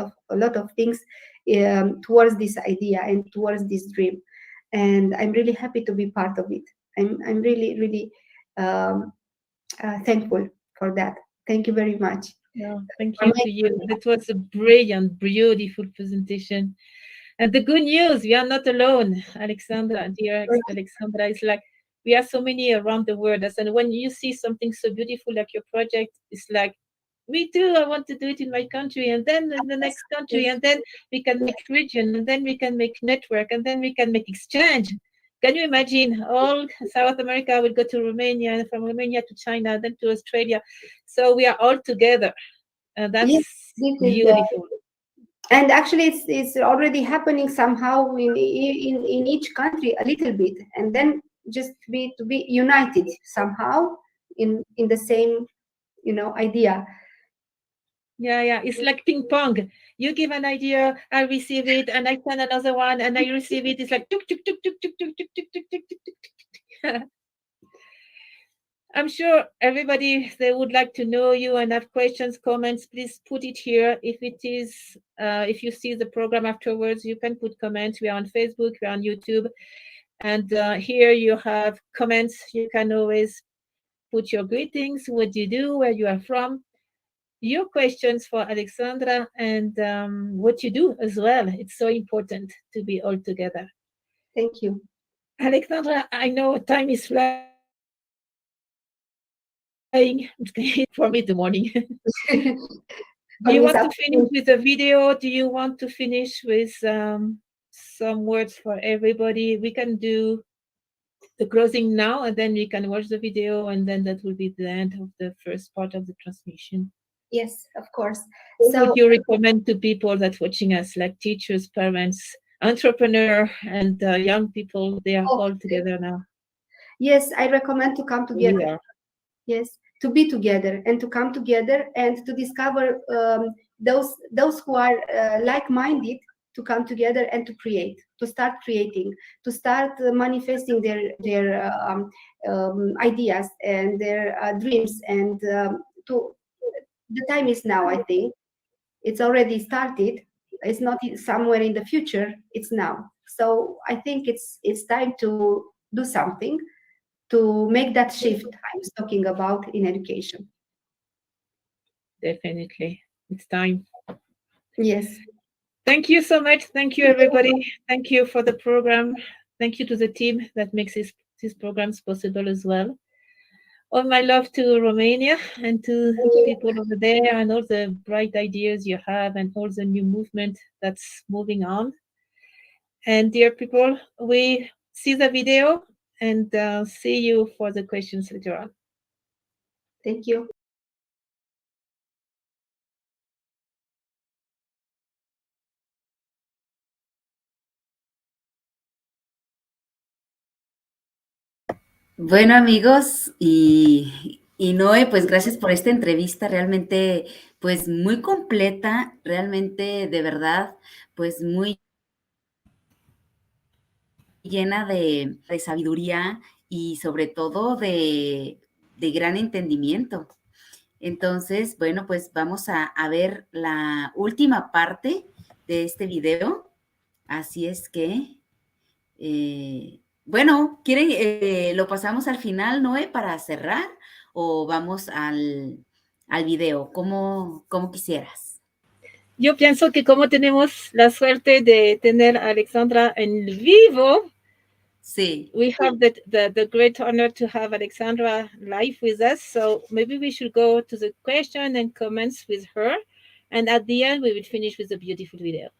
of things towards this idea and towards this dream, and I'm really happy to be part of it. I'm really thankful for that. Thank you very much. Yeah, thank you to you. That was a brilliant, beautiful presentation. And the good news, we are not alone, Alexandra, dear Alexandra. It's like we are so many around the world. And when you see something so beautiful like your project, it's like, me too, I want to do it in my country, and then in the next country, and then we can make region, and then we can make network, and then we can make exchange. Can you imagine all South America will go to Romania, and from Romania to China, then to Australia. So we are all together. And that's beautiful. And actually, it's already happening somehow in each country a little bit, and then just to be united somehow in the same, you know, idea. Yeah, it's like ping pong. You give an idea, I receive it, and I send another one, and I receive it. It's like tuk tuk tuk tuk tuk tuk tuk tuk tuk tuk tuk. I'm sure everybody, they would like to know you and have questions, comments. Please put it here. If you see the program afterwards, you can put comments. We are on Facebook, we are on YouTube, and here you have comments. You can always put your greetings, what you do, where you are from, your questions for Alexandra, and what you do as well. It's so important to be all together. Thank you. Alexandra, I know time is flying. For me, the morning. Do you want to finish with a video? Do you want to finish with some words for everybody? We can do the closing now, and then we can watch the video, and then that will be the end of the first part of the transmission. Yes, of course. What So would you recommend to people that watching us, like teachers, parents, entrepreneur, and young people? They are all together now. yes, I recommend to come together. We are. Yes, to be together and to come together and to discover those who are like-minded, to come together and to create, to start creating, to start manifesting their ideas and their dreams. And the time is now. I think it's already started. It's not somewhere in the future. It's now. So I think it's time to do something to make that shift I was talking about in education. Definitely. It's time. Yes. Thank you so much. Thank you, everybody. Thank you for the program. Thank you to the team that makes these programs possible as well. All my love to Romania and to people over there, and all the bright ideas you have and all the new movement that's moving on. And dear people, we see the video and see you for the questions later on. Thank you. Bueno, amigos, y Noé, pues gracias por esta entrevista, realmente, pues muy completa, realmente, de verdad, pues muy llena de sabiduría y sobre todo de gran entendimiento. Entonces, bueno, pues vamos a ver la última parte de este video. Así es que, bueno, ¿quieren, lo pasamos al final, Noé, para cerrar o vamos al video? ¿Cómo quisieras? Yo pienso que como tenemos la suerte de tener a Alexandra en vivo, sí, we have the great honor to have Alexandra live with us. So maybe we should go to the question and comments with her. And at the end, we will finish with a beautiful video.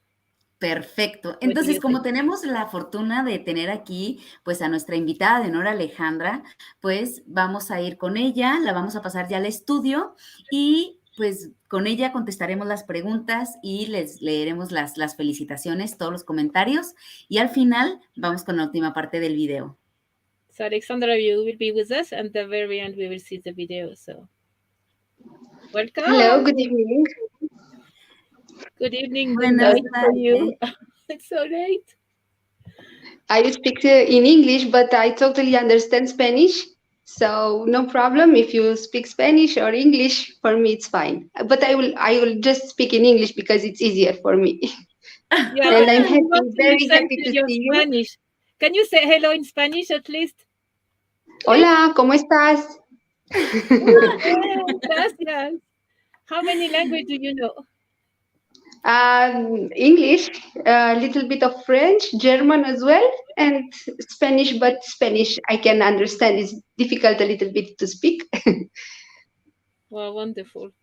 Perfecto. Entonces, como tenemos la fortuna de tener aquí, pues, a nuestra invitada de honor, Alejandra, pues, vamos a ir con ella, la vamos a pasar ya al estudio y, pues, con ella contestaremos las preguntas y les leeremos las felicitaciones, todos los comentarios, y al final vamos con la última parte del video. So, Alexandra, you will be with us, and at the very end, we will see the video. So, welcome. Hello, good evening. Good evening, good night for you. It's so late. I speak in English, but I totally understand Spanish. So no problem if you speak Spanish or English. For me, it's fine. But I will just speak in English because it's easier for me. Yeah, and I'm very happy to see Spanish. you. Can you say hello in Spanish at least? Hola, ¿cómo estás? Gracias. How many languages do you know? English, a little bit of French, German as well, and Spanish, but Spanish I can understand. It's difficult a little bit to speak. Wow, wonderful.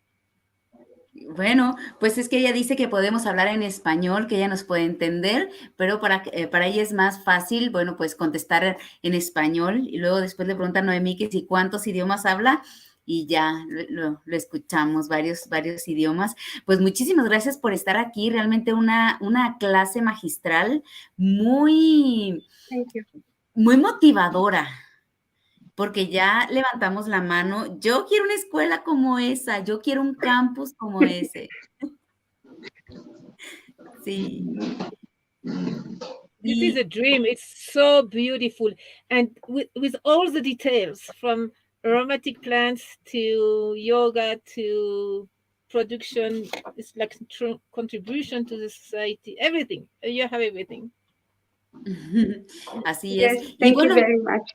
Bueno, pues es que ella dice que podemos hablar en español, que ella nos puede entender, pero para ella es más fácil, bueno, pues contestar en español y luego después le pregunta a Noemí que si cuántos idiomas habla y ya lo escuchamos, varios idiomas. Pues muchísimas gracias por estar aquí, realmente una clase magistral muy motivadora. Porque ya levantamos la mano, yo quiero una escuela como esa, yo quiero un campus como ese. Sí. This is a dream. It's so beautiful. And with all the details, from aromatic plants to yoga to production, it's like contribution to the society, everything. You have everything. Así es. Yes, thank you very much.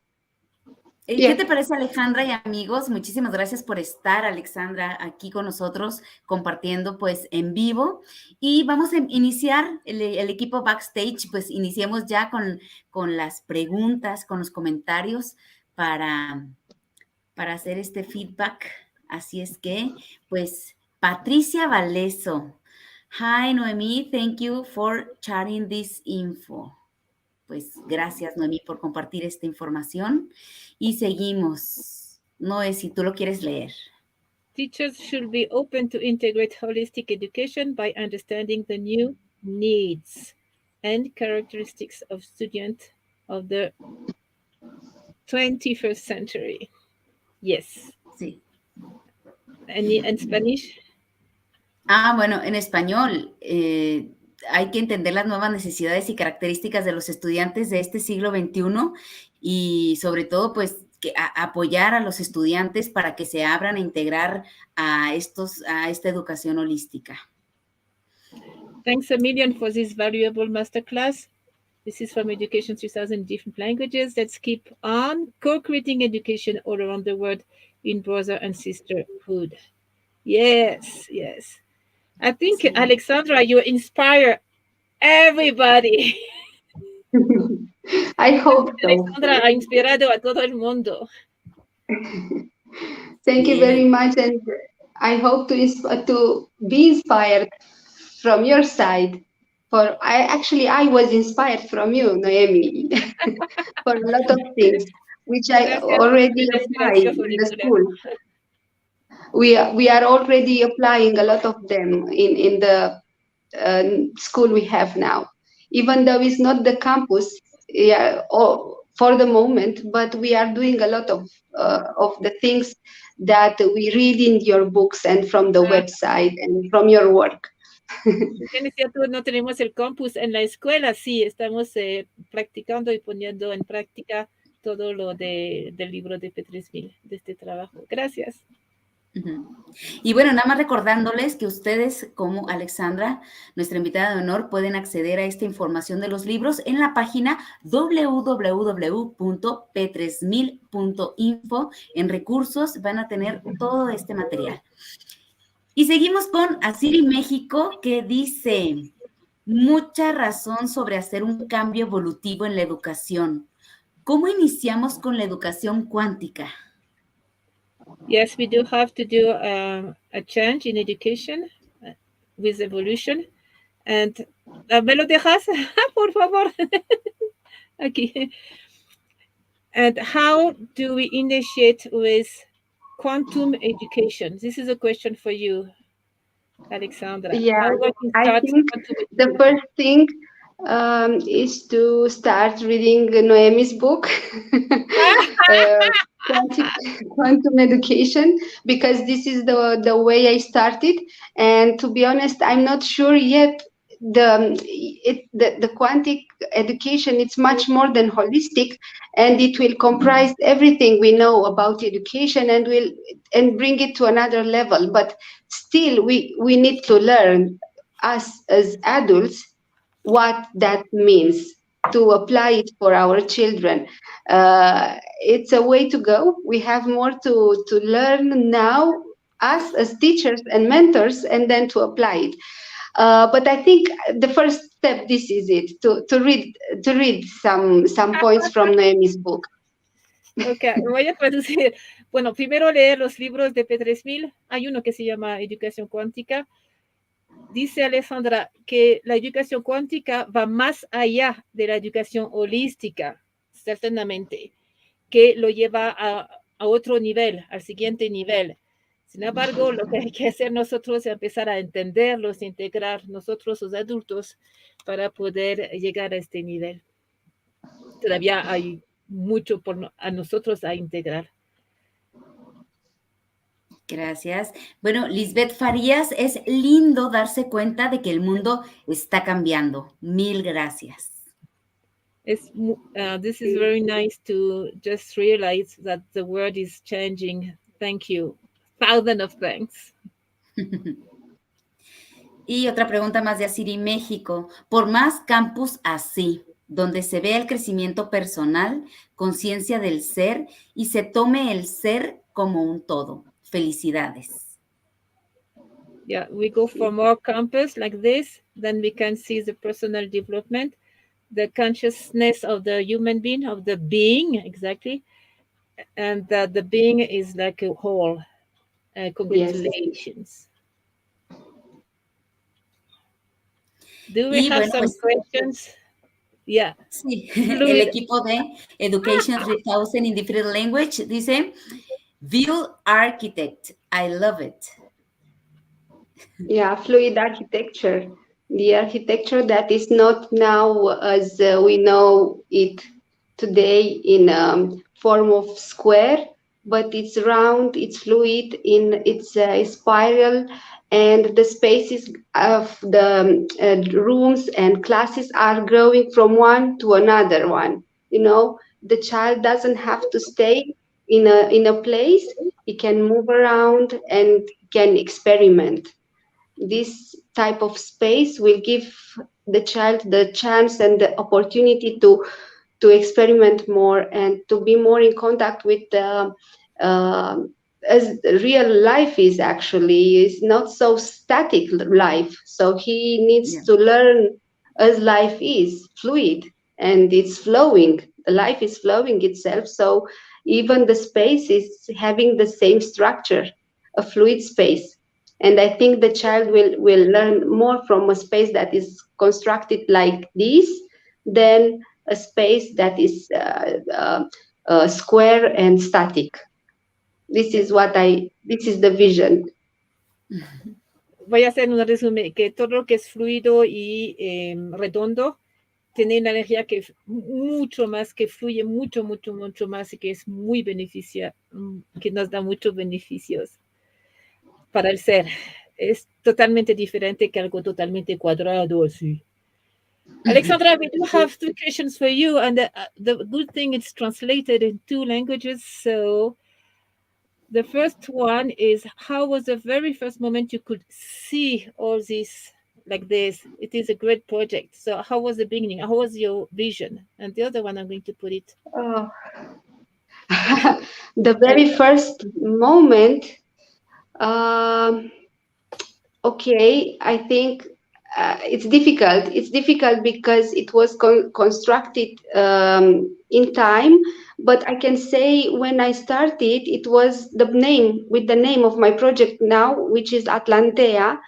¿Qué te parece, Alejandra y amigos? Muchísimas gracias por estar, Alexandra, aquí con nosotros compartiendo pues en vivo. Y vamos a iniciar el equipo backstage, pues iniciemos ya con las preguntas, con los comentarios para hacer este feedback. Así es que, pues, Patricia Valeso. Hi, Noemí, thank you for sharing this info. Pues gracias, Noemí, por compartir esta información. Y seguimos. Noé, si tú lo quieres leer. Teachers should be open to integrate holistic education by understanding the new needs and characteristics of students of the 21st century. Yes. Sí. ¿En Spanish? Bueno, en español, hay que entender las nuevas necesidades y características de los estudiantes de este siglo XXI y sobre todo, pues, apoyar a los estudiantes para que se abran a integrar a esta educación holística. Thanks a million for this valuable masterclass. This is from Education 3000 different languages. Let's keep on co-creating education all around the world in brother and sisterhood. Yes, yes. I think, sí. Alexandra, you inspire everybody. I hope so. Alexandra ha inspirado a todo el mundo. Thank you very much, and I hope to be inspired from your side. I was inspired from you, Noemi, for a lot of things which I already applied in the school. We are already applying a lot of them in the school we have now, even though it's not the campus for the moment, but we are doing a lot of the things that we read in your books and from the website and from your work. Es cierto, no tenemos el campus en la escuela, sí, estamos practicando y poniendo en práctica todo lo del libro de P3000, de este trabajo. Gracias. Y bueno, nada más recordándoles que ustedes, como Alexandra, nuestra invitada de honor, pueden acceder a esta información de los libros en la página www.p3000.info. En recursos van a tener todo este material. Y seguimos con Asiri México, que dice, mucha razón sobre hacer un cambio evolutivo en la educación. ¿Cómo iniciamos con la educación cuántica? Yes, we do have to do a change in education with evolution. And, ¿me lo dejas? Por favor. Aquí. And how do we initiate with quantum education? This is a question for you, Alexandra. Yeah, I think the first thing is to start reading Noemi's book, Quantum Education, because this is the way I started. And to be honest, I'm not sure yet. The quantum education, it's much more than holistic, and it will comprise everything we know about education and bring it to another level. But still, we need to learn, us as adults, what that means, to apply it for our children. It's a way to go. We have more to learn now, us as teachers and mentors, and then to apply it. But I think the first step, this is it, to read some points from Noemi's book. Ok, voy a traducir. Bueno, primero leer los libros de P3000. Hay uno que se llama Educación Cuántica. Dice Alexandra que la educación cuántica va más allá de la educación holística, certamente, que lo lleva a otro nivel, al siguiente nivel. Sin embargo, lo que hay que hacer nosotros es empezar a entenderlos, integrar nosotros los adultos para poder llegar a este nivel. Todavía hay mucho a nosotros a integrar. Gracias. Bueno, Lisbeth Farías, es lindo darse cuenta de que el mundo está cambiando. Mil gracias. This is very nice to just realize that the world is changing. Thank you. Thousands of thanks. Y otra pregunta más de Asiri México. Por más campus así, donde se vea el crecimiento personal, conciencia del ser y se tome el ser como un todo. Felicidades. Yeah, we go for more campus like this, then we can see the personal development, the consciousness of the human being, of the being, exactly. And that the being is like a whole. Congratulations. Yes. Do we have some questions? Yeah. Sí, el equipo de Education 3000 in different language dice, Visual architect. I love it. Yeah, fluid architecture. The architecture that is not now as we know it today in form of square, but it's round, it's fluid, in its spiral, and the spaces of the rooms and classes are growing from one to another one. You know, the child doesn't have to stay in a place. He can move around and can experiment. This type of space will give the child the chance and the opportunity to experiment more and to be more in contact with the as real life is actually is not so static life, so he needs to learn as life is fluid and it's flowing, the life is flowing itself, so even the space is having the same structure, a fluid space. And I think the child will learn more from a space that is constructed like this than a space that is square and static. This is the vision. Voy a hacer un resumen, que todo lo que es fluido y redondo tiene una energía que es mucho más, que fluye mucho, mucho, mucho más y que es muy beneficia, que nos da muchos beneficios para el ser. Es totalmente diferente que algo totalmente cuadrado así. Alexandra, we do have 3 questions for you, and the good thing it's translated in 2 languages. So the first one is, how was the very first moment you could see all this like this? It is a great project. So how was the beginning? How was your vision? And the other one, I'm going to put it. The very first moment, okay, I think it's difficult. It's difficult because it was constructed in time. But I can say when I started, it was the name of my project now, which is Atlantea.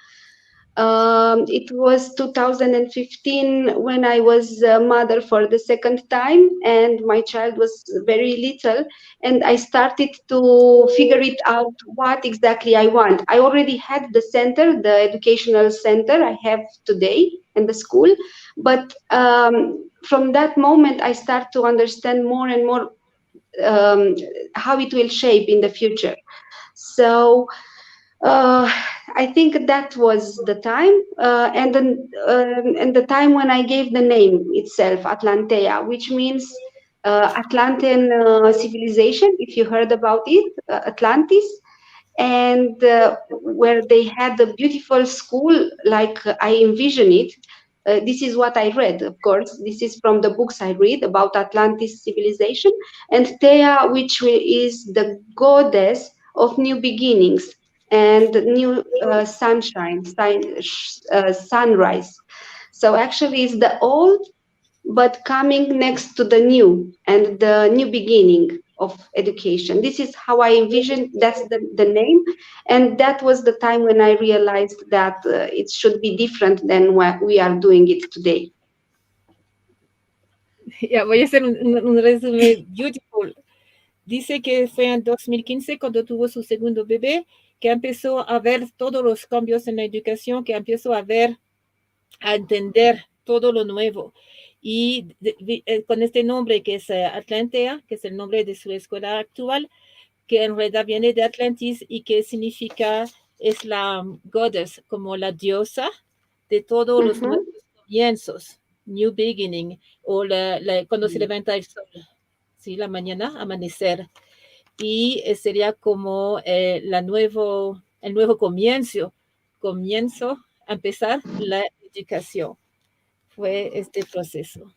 It was 2015 when I was a mother for the second time, and my child was very little, and I started to figure it out what exactly I want. I already had the center, the educational center I have today in the school, but from that moment I start to understand more and more how it will shape in the future. So I think that was the time, and the time when I gave the name itself, Atlantea, which means Atlantean civilization. If you heard about it, Atlantis, and where they had a beautiful school, like I envision it. This is what I read, of course. This is from the books I read about Atlantis civilization, and Thea, which is the goddess of new beginnings and new sunshine, sunrise. So actually it's the old, but coming next to the new and the new beginning of education. This is how I envisioned, that's the name. And that was the time when I realized that it should be different than what we are doing it today. Yeah, voy a hacer un resumen beautiful. Dice que fue en 2015 cuando tuvo su segundo bebé, que empezó a ver todos los cambios en la educación, que empezó a entender todo lo nuevo. Y con este nombre que es Atlantea, que es el nombre de su escuela actual, que en realidad viene de Atlantis y que significa, es la goddess, como la diosa de todos los nuevos comienzos, new beginning, o cuando se levanta el sol, ¿sí? La mañana, amanecer. Y sería como el nuevo comienzo, a empezar la educación. Fue este proceso.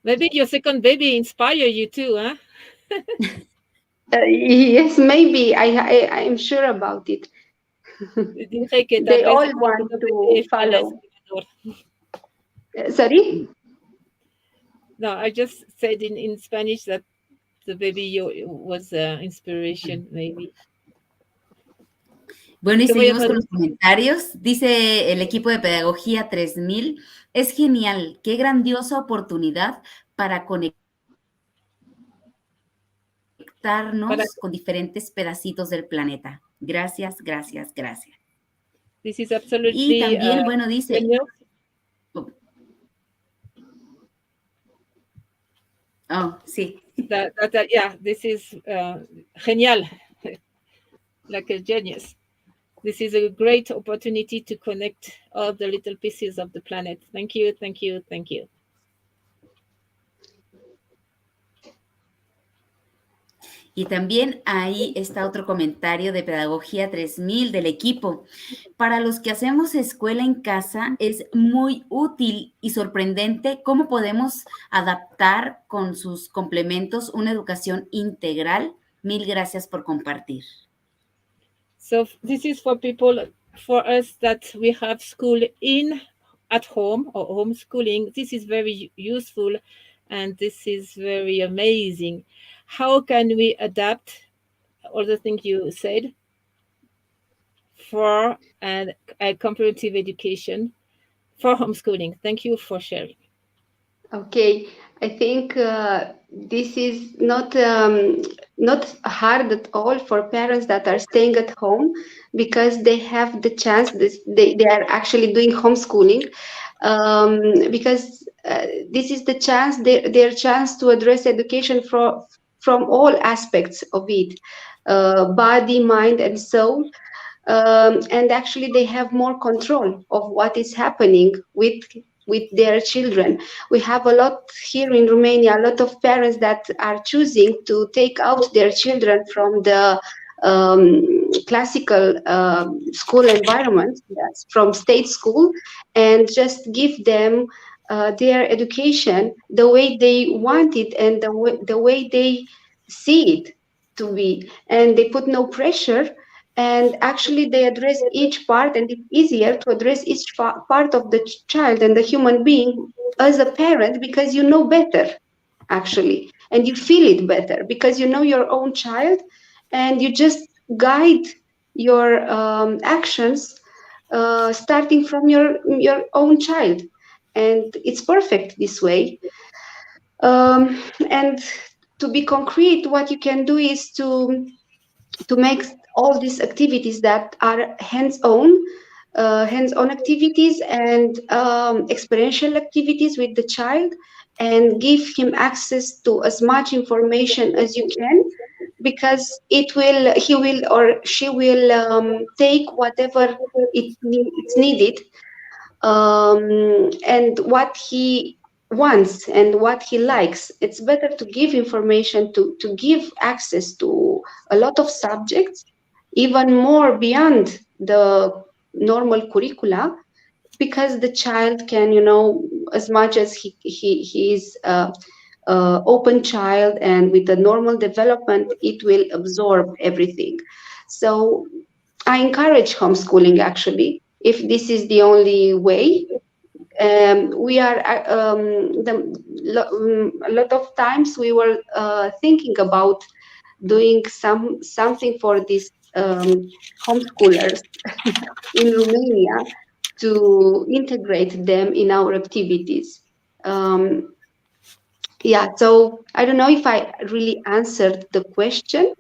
Maybe your second baby inspired you too, huh? Yes, maybe. I'm sure about it. Dije que they all want to follow. Sorry? No, I just said in Spanish that the baby was inspiration, maybe. Bueno, y seguimos con los comentarios. Dice el equipo de Pedagogía 3000, es genial, qué grandiosa oportunidad para conectar conectarnos con diferentes pedacitos del planeta. Gracias, gracias, gracias. This is absolutely y también, bueno, dice... genial. Oh, sí. Yeah, this is genial, like a genius. This is a great opportunity to connect all the little pieces of the planet. Thank you, thank you, thank you. Y también ahí está otro comentario de Pedagogía 3000 del equipo. Para los que hacemos escuela en casa, es muy útil y sorprendente cómo podemos adaptar con sus complementos una educación integral. Mil gracias por compartir. So this is for people, for us that we have school at home or homeschooling. This is very useful and this is very amazing. How can we adapt all the things you said for a comparative education for homeschooling? Thank you for sharing. Okay, I think this is not hard at all for parents that are staying at home, because they have the chance. They are actually doing homeschooling, because this is the chance, their chance to address education from all aspects of it, body, mind, and soul. And actually they have more control of what is happening with their children. We have a lot here in Romania, a lot of parents that are choosing to take out their children from the classical school environment, yes, from state school, and just give them their education the way they want it and the way they see it to be, and they put no pressure. And actually they address each part, and it's easier to address each part of the child and the human being as a parent, because you know better actually, and you feel it better because you know your own child, and you just guide your actions starting from your own child, and it's perfect this way. And to be concrete, what you can do is to make all these activities that are hands-on activities and experiential activities with the child, and give him access to as much information as you can, because he will or she will take whatever it's needed, and what he wants and what he likes. It's better to give information, to give access to a lot of subjects, even more beyond the normal curricula, because the child can, as much as he is open child and with a normal development, it will absorb everything. So I encourage homeschooling, actually, if this is the only way. We are a lot of times we were thinking about doing something for these homeschoolers in Romania, to integrate them in our activities. Yeah, so I don't know if I really answered the question,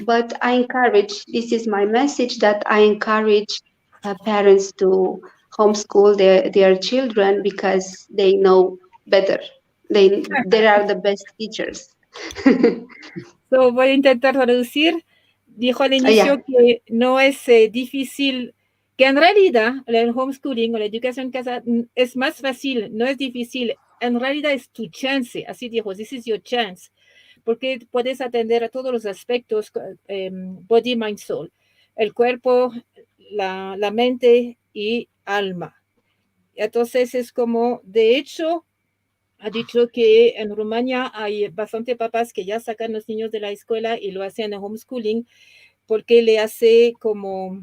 but I encourage, this is my message, that I encourage parents to homeschool their children, because they know better. They are the best teachers. So, voy a intentar traducir. Dijo al inicio que no es difícil, que en realidad el homeschooling o la educación en casa es más fácil, no es difícil. En realidad es tu chance, así dijo, this is your chance, porque puedes atender a todos los aspectos, body, mind, soul, el cuerpo, la mente y alma. Entonces es como, de hecho, ha dicho que en Rumania hay bastante papás que ya sacan los niños de la escuela y lo hacen en homeschooling, porque le hace como,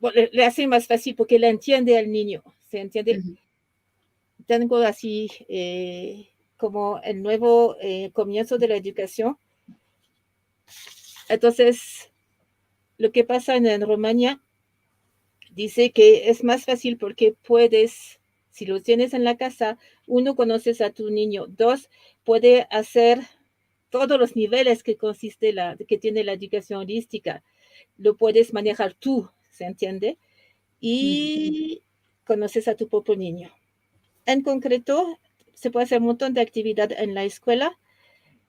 le hace más fácil, porque le entiende al niño, se entiende. Tengo así como el nuevo comienzo de la educación. Entonces, lo que pasa en Rumania, dice que es más fácil porque puedes, si lo tienes en la casa, uno, conoces a tu niño, dos, puede hacer todos los niveles que tiene la educación holística. Lo puedes manejar tú, ¿se entiende? Y conoces a tu propio niño. En concreto, se puede hacer un montón de actividad en la escuela.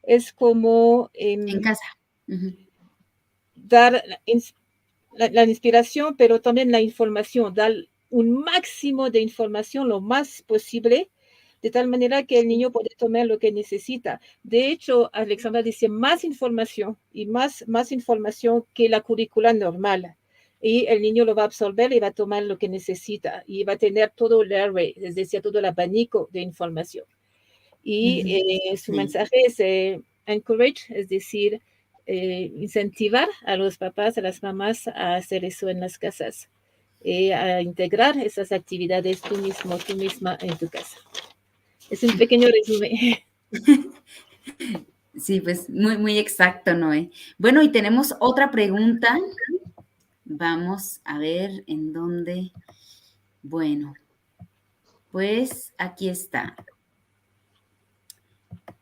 Es como en casa. Dar la inspiración, pero también la información, dar un máximo de información, lo más posible, de tal manera que el niño puede tomar lo que necesita. De hecho, Alexandra dice más información y más información que la currícula normal. Y el niño lo va a absorber y va a tomar lo que necesita y va a tener todo el array, es decir, todo el abanico de información. Y su mensaje es encourage, es decir, incentivar a los papás, a las mamás a hacer eso en las casas, a integrar esas actividades tú misma en tu casa. Es un pequeño resumen. Sí, pues muy exacto, Noé. Bueno, y tenemos otra pregunta. Vamos a ver en dónde. Bueno, pues aquí está.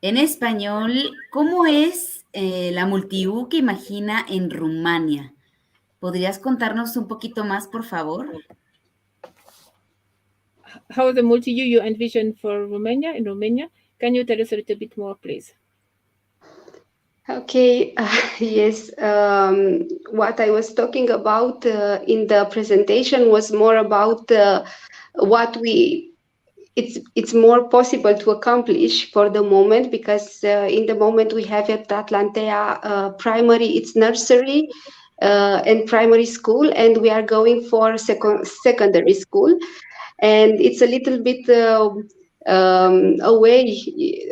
En español, ¿cómo es la multiú que imagina en Rumania? ¿Podrías contarnos un poquito más, por favor? How the multi-U you envision for Romania, in Romania? Can you tell us a little bit more, please? Okay, yes. What I was talking about in the presentation was more about what it's more possible to accomplish for the moment, because in the moment we have at Atlantea primary, it's nursery and primary school, and we are going for secondary school, and it's a little bit away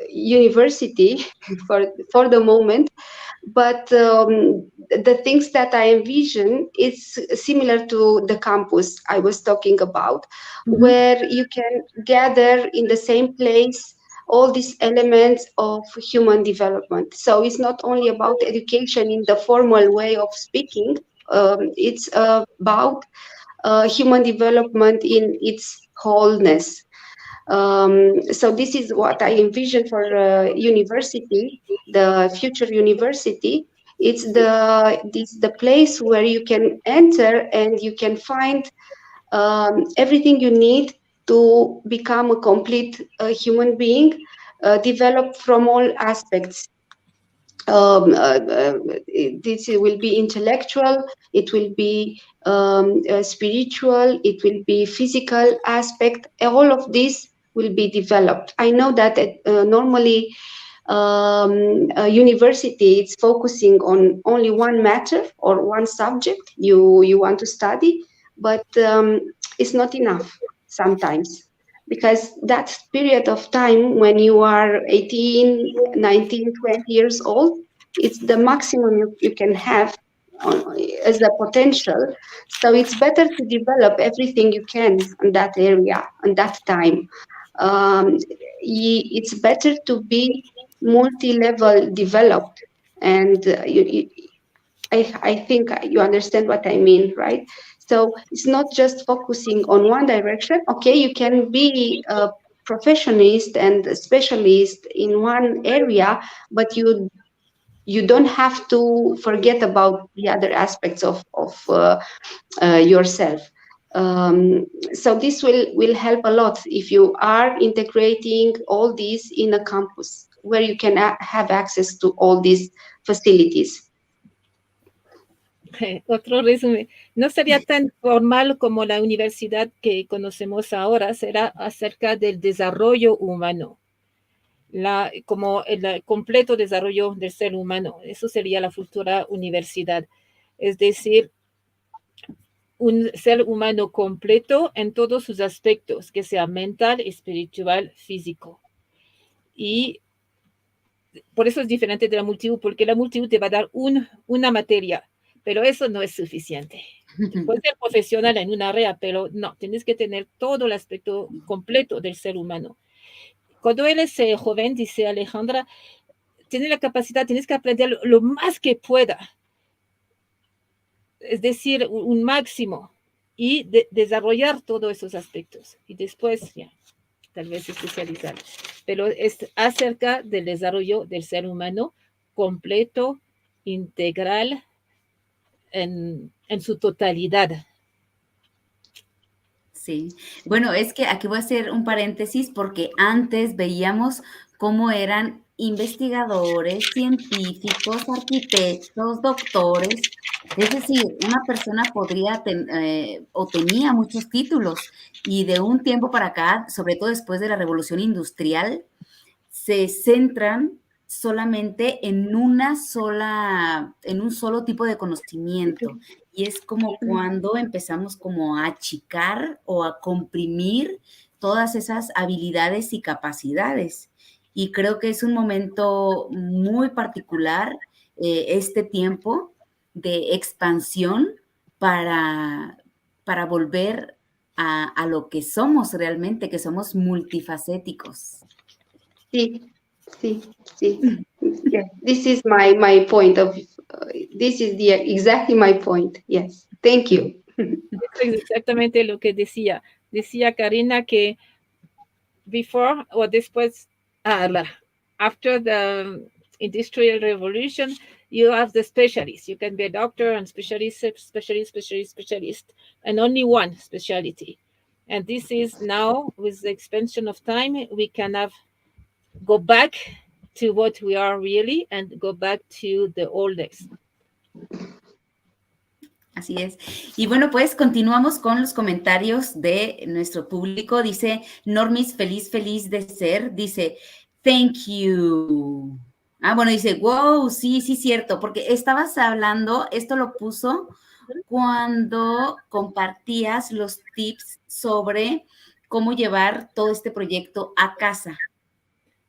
university for the moment. But the things that I envision is similar to the campus I was talking about, where you can gather in the same place all these elements of human development. So it's not only about education in the formal way of speaking, it's about human development in its wholeness. So this is what I envision for university, the future university. It's the place where you can enter and you can find everything you need to become a complete human being, developed from all aspects. This will be intellectual, it will be spiritual, it will be physical aspect. All of this will be developed. I know that normally a university is focusing on only one matter or one subject you want to study, but it's not enough sometimes, because that period of time when you are 18, 19, 20 years old, it's the maximum you can have as the potential. So it's better to develop everything you can in that area and that time. It's better to be multi-level developed, and I think you understand what I mean, right? So it's not just focusing on one direction. Okay, you can be a professionalist and a specialist in one area, but you don't have to forget about the other aspects of yourself. So this will help a lot if you are integrating all these in a campus where you can have access to all these facilities. Otro resumen. No sería tan formal como la universidad que conocemos ahora, será acerca del desarrollo humano, como el completo desarrollo del ser humano. Eso sería la futura universidad. Es decir, un ser humano completo en todos sus aspectos, que sea mental, espiritual, físico. Y por eso es diferente de la multitud, porque la multitud te va a dar una materia, pero eso no es suficiente. Puedes ser profesional en un área, pero no, tienes que tener todo el aspecto completo del ser humano. Cuando eres joven, dice Alejandra, tienes la capacidad, tienes que aprender lo más que pueda. Es decir, un máximo, y desarrollar todos esos aspectos. Y después, ya, tal vez especializar. Pero es acerca del desarrollo del ser humano completo, integral, en su totalidad. Sí, bueno, es que aquí voy a hacer un paréntesis porque antes veíamos cómo eran investigadores, científicos, arquitectos, doctores. Es decir, una persona podría o tenía muchos títulos y de un tiempo para acá, sobre todo después de la Revolución Industrial, se centran solamente en en un solo tipo de conocimiento. Y es como cuando empezamos como a achicar o a comprimir todas esas habilidades y capacidades. Y creo que es un momento muy particular este tiempo de expansión para, para volver a lo que somos realmente, que somos multifacéticos. Sí, sí, sí. Yeah, this is my point of. This is exactly my point. Yes, thank you. Esto es exactamente lo que decía. Decía Karina que before or después, after the Industrial Revolution, you have the specialists. You can be a doctor and specialist, and only one specialty. And this is now, with the expansion of time, we can go back to what we are really and go back to the old days. Así es. Y bueno, pues continuamos con los comentarios de nuestro público. Dice Normis, feliz de ser. Dice, thank you. Bueno, dice, wow, sí, cierto, porque estabas hablando, esto lo puso cuando compartías los tips sobre cómo llevar todo este proyecto a casa.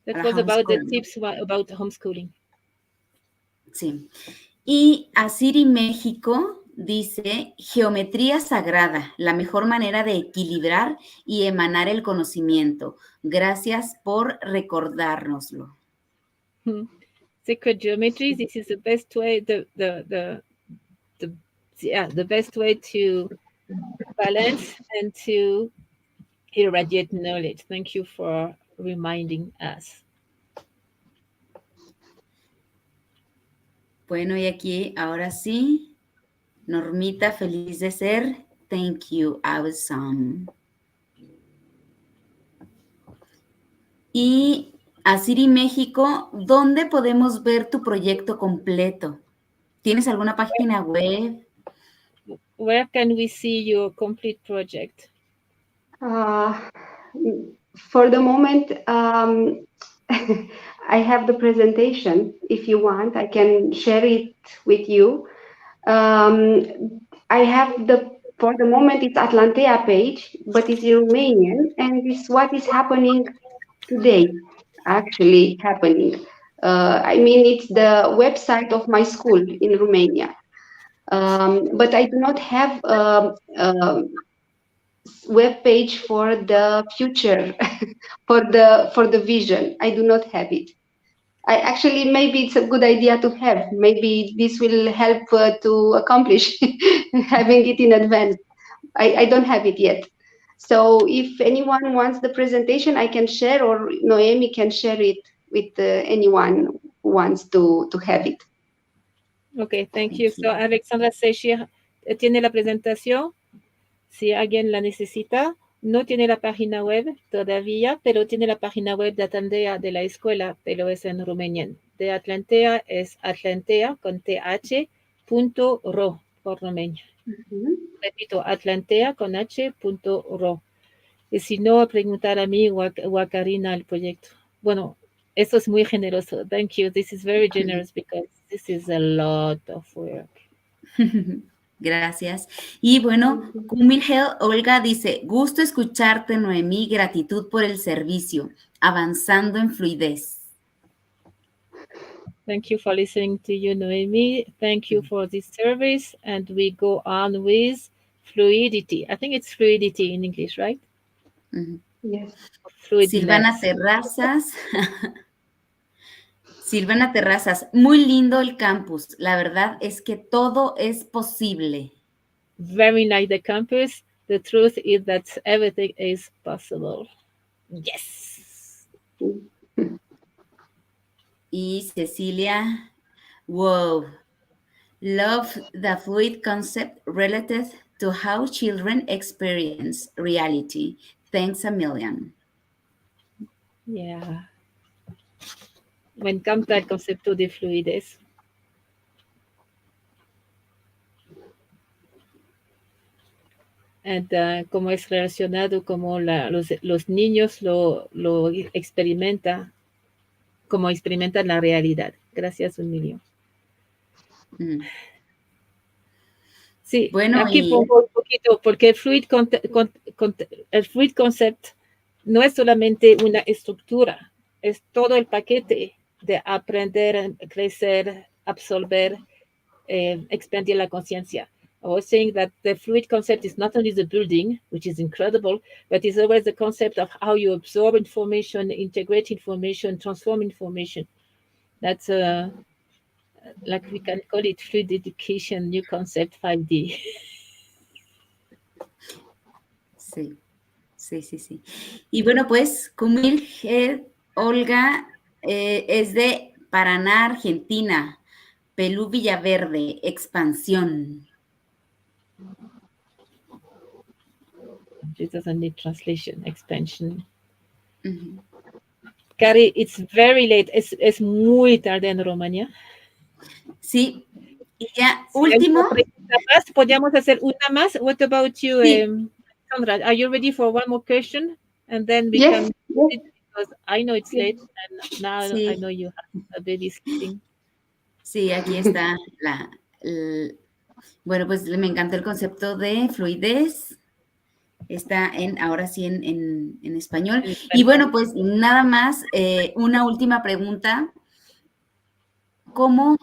That was about the tips about homeschooling. Sí. Y Asiri México dice, geometría sagrada, la mejor manera de equilibrar y emanar el conocimiento. Gracias por recordárnoslo. Sacred geometry, this is the best way, the best way to balance and to irradiate knowledge. Thank you for reminding us. Bueno, y aquí, ahora sí, Normita, feliz de ser. Thank you, awesome. Y Asiri México, ¿dónde podemos ver tu proyecto completo? ¿Tienes alguna página web? Where can we see your complete project? For the moment, I have the presentation. If you want, I can share it with you. I have for the moment, it's Atlantea page, but it's in Romanian, and it's what is happening today, actually happening. I mean, it's the website of my school in Romania. But I do not have a web page for the future, for the vision. I do not have it. Maybe it's a good idea to have. Maybe this will help to accomplish having it in advance. I don't have it yet. So if anyone wants the presentation, I can share, or Noemi can share it with anyone who wants to have it. Okay, thank you. So Alexandra says she tiene la presentación. Si alguien la necesita, no tiene la página web todavía, pero tiene la página web de Atlantea de la escuela, pero es en rumanian. De Atlantea es atlantea con th.ro por Romania. Repito, atlantea con h.ro. Y si no, preguntar a mí o a Karina el proyecto. Bueno, eso es muy generoso. Thank you. This is very generous because this is a lot of work. Gracias. Y bueno, Kumilhel Olga dice, gusto escucharte, Noemí, gratitud por el servicio, avanzando en fluidez. Thank you for listening to you, Noemi. Thank you for this service. And we go on with fluidity. I think it's fluidity in English, right? Yes. Silvana Terrazas. Silvana Terrazas, muy lindo el campus. La verdad es que todo es posible. Very nice the campus. The truth is that everything is possible. Yes. Y Cecilia Wow. Love the fluid concept related to how children experience reality. Thanks a million. Yeah. Me encanta el concepto de fluidez. Cómo es relacionado, como los niños lo experimentan, como experimentan la realidad. Gracias un millón. Sí, bueno, aquí pongo un poquito, porque el fluid concept no es solamente una estructura, es todo el paquete de aprender, crecer, absorber, expandir la conciencia. I was saying that the fluid concept is not only the building, which is incredible, but it's always the concept of how you absorb information, integrate information, transform information. That's like we can call it fluid education, new concept 5D. Sí, sí, sí, sí. Y bueno, pues Kumil Olga es de Paraná, Argentina. Pelú Villaverde, expansión. It doesn't need translation, expansion. Cari, it's very late. Es muy tarde en Rumania. Sí. Y ya, último. Más, podríamos hacer una más. What about you, Sandra? Are you ready for one more question? And then we can, because I know it's late, and now I know you have a baby sleeping. Sí, aquí está bueno, pues me encanta el concepto de fluidez. Está ahora sí en español. Y bueno, pues nada más, una última pregunta. ¿Cómo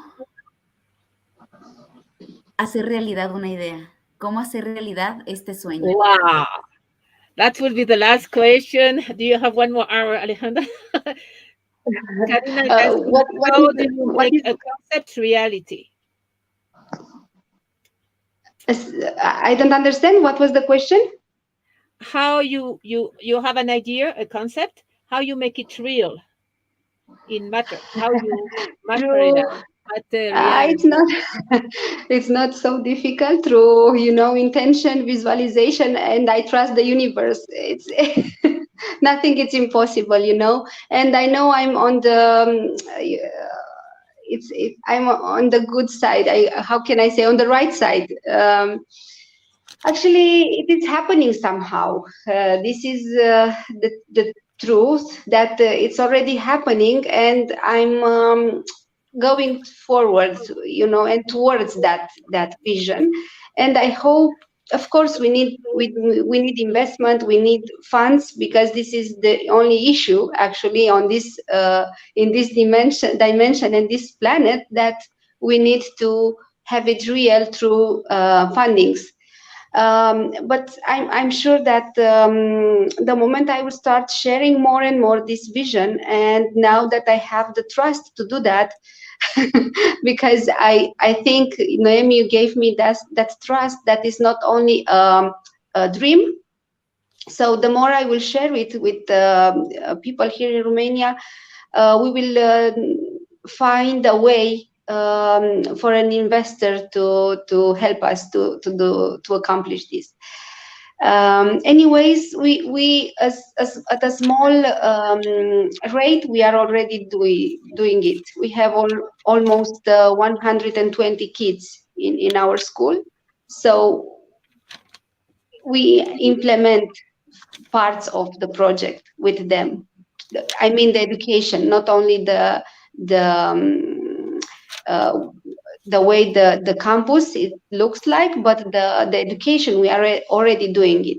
hacer realidad una idea? ¿Cómo hacer realidad este sueño? Wow. That will be the last question. Do you have one more hour, Alejandra? Karina, how do you make a concept reality? I don't understand. What was the question? How you have an idea, a concept, how you make it real in matter, how you materialize. It's not so difficult through intention, visualization, and I trust the universe. It's nothing is impossible, and I know I'm on the I'm on the good side. How can I say, on the right side? Actually, it is happening somehow. This is the truth that it's already happening, and I'm going forward, and towards that vision. And I hope, of course, we need investment, we need funds, because this is the only issue actually on this in this dimension and this planet, that we need to have it real through fundings. But I'm sure that the moment I will start sharing more and more this vision, and now that I have the trust to do that, because I think, Noemi, you gave me that trust, that is not only a dream. So the more I will share it with people here in Romania, we will find a way for an investor to help us to accomplish this. Anyways, we as at a small rate, we are already doing it. We have almost 120 kids in our school, so we implement parts of the project with them. I mean, the education, not only the way the campus it looks like, but the education, we are already doing it.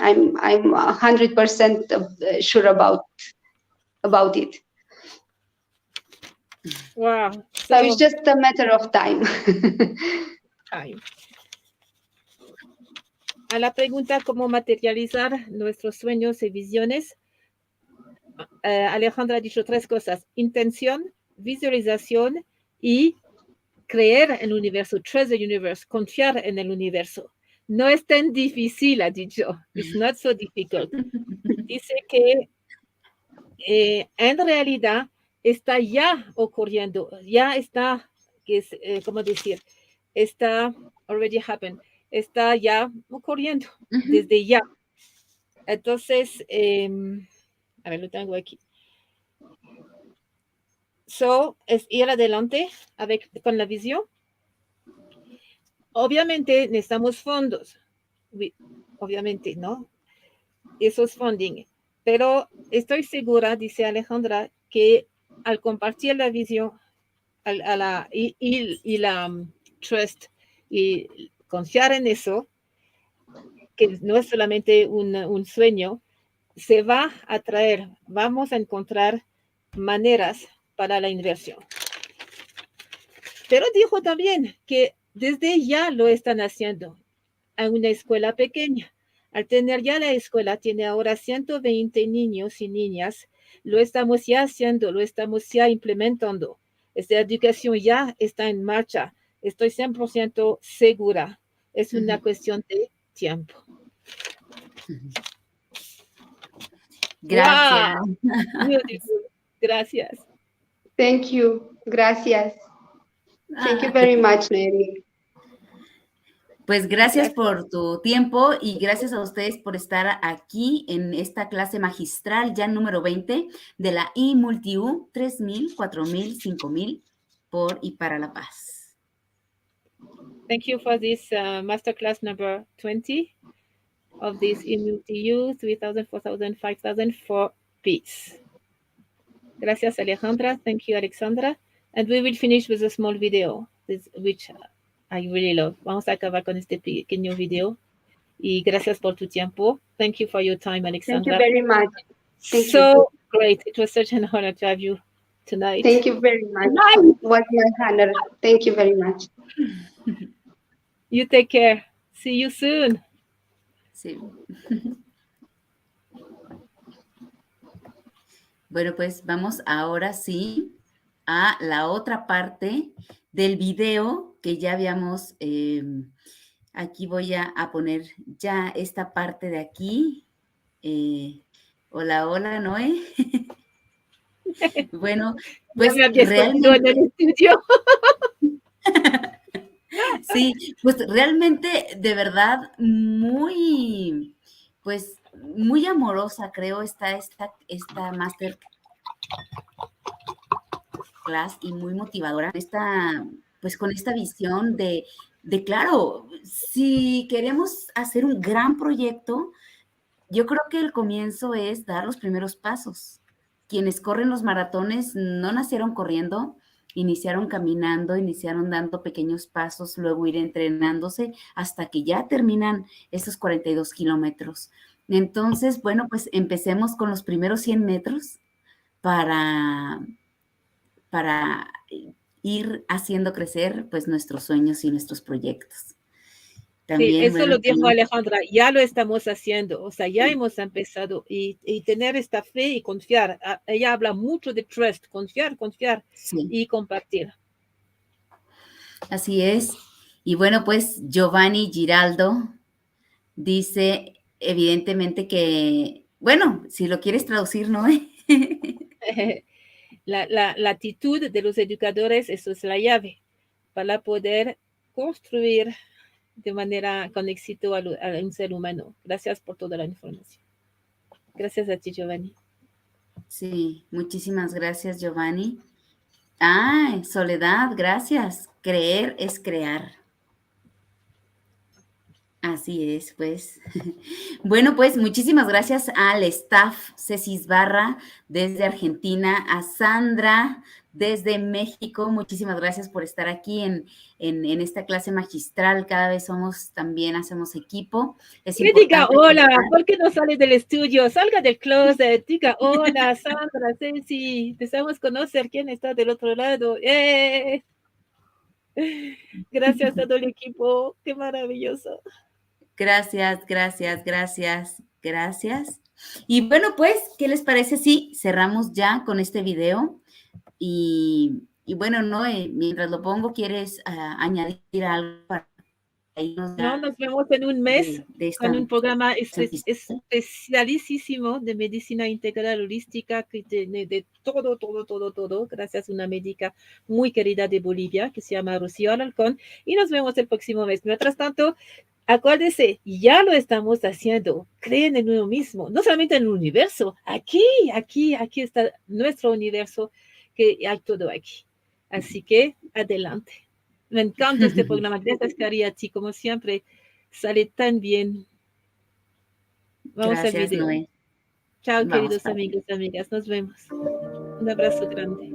I'm 100% sure about it. Wow! So it's just a matter of time. A la pregunta cómo materializar nuestros sueños y visiones, Alejandra ha dicho 3 cosas: intención, visualización y creer en el universo, trust the universe, confiar en el universo. No es tan difícil, ha dicho. It's not so difficult. Dice que en realidad está ya ocurriendo, ya está que es, ¿cómo decir? Está already happened, está ya ocurriendo desde ya. Entonces, a ver, lo tengo aquí. So, es ir adelante con la visión. Obviamente necesitamos fondos, obviamente, ¿no? Esos funding. Pero estoy segura, dice Alejandra, que al compartir la visión y la trust y confiar en eso, que no es solamente un sueño, se va a traer, vamos a encontrar maneras para la inversión. Pero dijo también que desde ya lo están haciendo en una escuela pequeña. Al tener ya la escuela, tiene ahora 120 niños y niñas, lo estamos ya haciendo, lo estamos ya implementando. Esta educación ya está en marcha. Estoy 100% segura. Es una cuestión de tiempo. Gracias. Wow. Beautiful. Gracias. Thank you. Gracias. Thank you very much, Nelly. Pues gracias por tu tiempo y gracias a ustedes por estar aquí en esta clase magistral ya número 20 de la I-Multi-U 3000, 4000, 5000 por y para la paz. Thank you for this masterclass number 20 of this I-Multi-U 3000, 4000, 5000 for peace. Gracias, Alejandra. Thank you, Alexandra. And we will finish with a small video, which I really love. Vamos a acabar con este pequeño video. Y gracias por tu tiempo. Thank you for your time, Alexandra. Thank you very much. So great. It was such an honor to have you tonight. Thank you very much. It was my honor. Thank you very much. You take care. See you soon. Sí. Bueno, pues vamos ahora sí a la otra parte del video que ya habíamos, aquí voy a poner ya esta parte de aquí. Hola, hola, Noé. Bueno, pues realmente... en el estudio. Sí, pues realmente, de verdad, muy, pues, muy amorosa, creo, está esta master class y muy motivadora, pues con esta visión de claro, si queremos hacer un gran proyecto, yo creo que el comienzo es dar los primeros pasos. Quienes corren los maratones no nacieron corriendo, iniciaron caminando, iniciaron dando pequeños pasos, luego ir entrenándose hasta que ya terminan esos 42 kilómetros. Entonces, bueno, pues empecemos con los primeros 100 metros para ir haciendo crecer pues nuestros sueños y nuestros proyectos. También, sí, eso bueno, lo dijo Alejandra, ya lo estamos haciendo, o sea, ya hemos empezado y tener esta fe y confiar. Ella habla mucho de trust, confiar sí. Y compartir. Así es. Y bueno, pues Giovanni Giraldo dice evidentemente que, bueno, si lo quieres traducir, ¿no? La actitud de los educadores, eso es la llave para poder construir de manera con éxito a un ser humano. Gracias por toda la información. Gracias a ti, Giovanni. Sí, muchísimas gracias, Giovanni. Ah, Soledad, gracias. Creer es crear. Así es, pues. Bueno, pues muchísimas gracias al staff Cecis Barra desde Argentina, a Sandra desde México. Muchísimas gracias por estar aquí en esta clase magistral. Cada vez hacemos equipo. Que diga hola, ¿por qué no sales del estudio? Salga del closet, diga hola, Sandra, Ceci. Deseamos conocer quién está del otro lado. Gracias a todo el equipo, qué maravilloso. Gracias. Y bueno, pues, ¿qué les parece si cerramos ya con este video? Y bueno, Noé, mientras lo pongo, ¿quieres añadir algo? ahí no, nos vemos en un mes con un programa especialísimo de medicina integral holística que tiene de todo, gracias a una médica muy querida de Bolivia que se llama Rocío Alarcón, y nos vemos el próximo mes. Mientras tanto, acuérdense, ya lo estamos haciendo. Creen en uno mismo, no solamente en el universo. Aquí está nuestro universo, que hay todo aquí. Así que adelante. Me encanta este programa. Gracias, Cari, a ti, como siempre. Sale tan bien. Vamos al Gracias, video. Noé. Chao, Vamos queridos para amigos y amigas. Nos vemos. Un abrazo grande.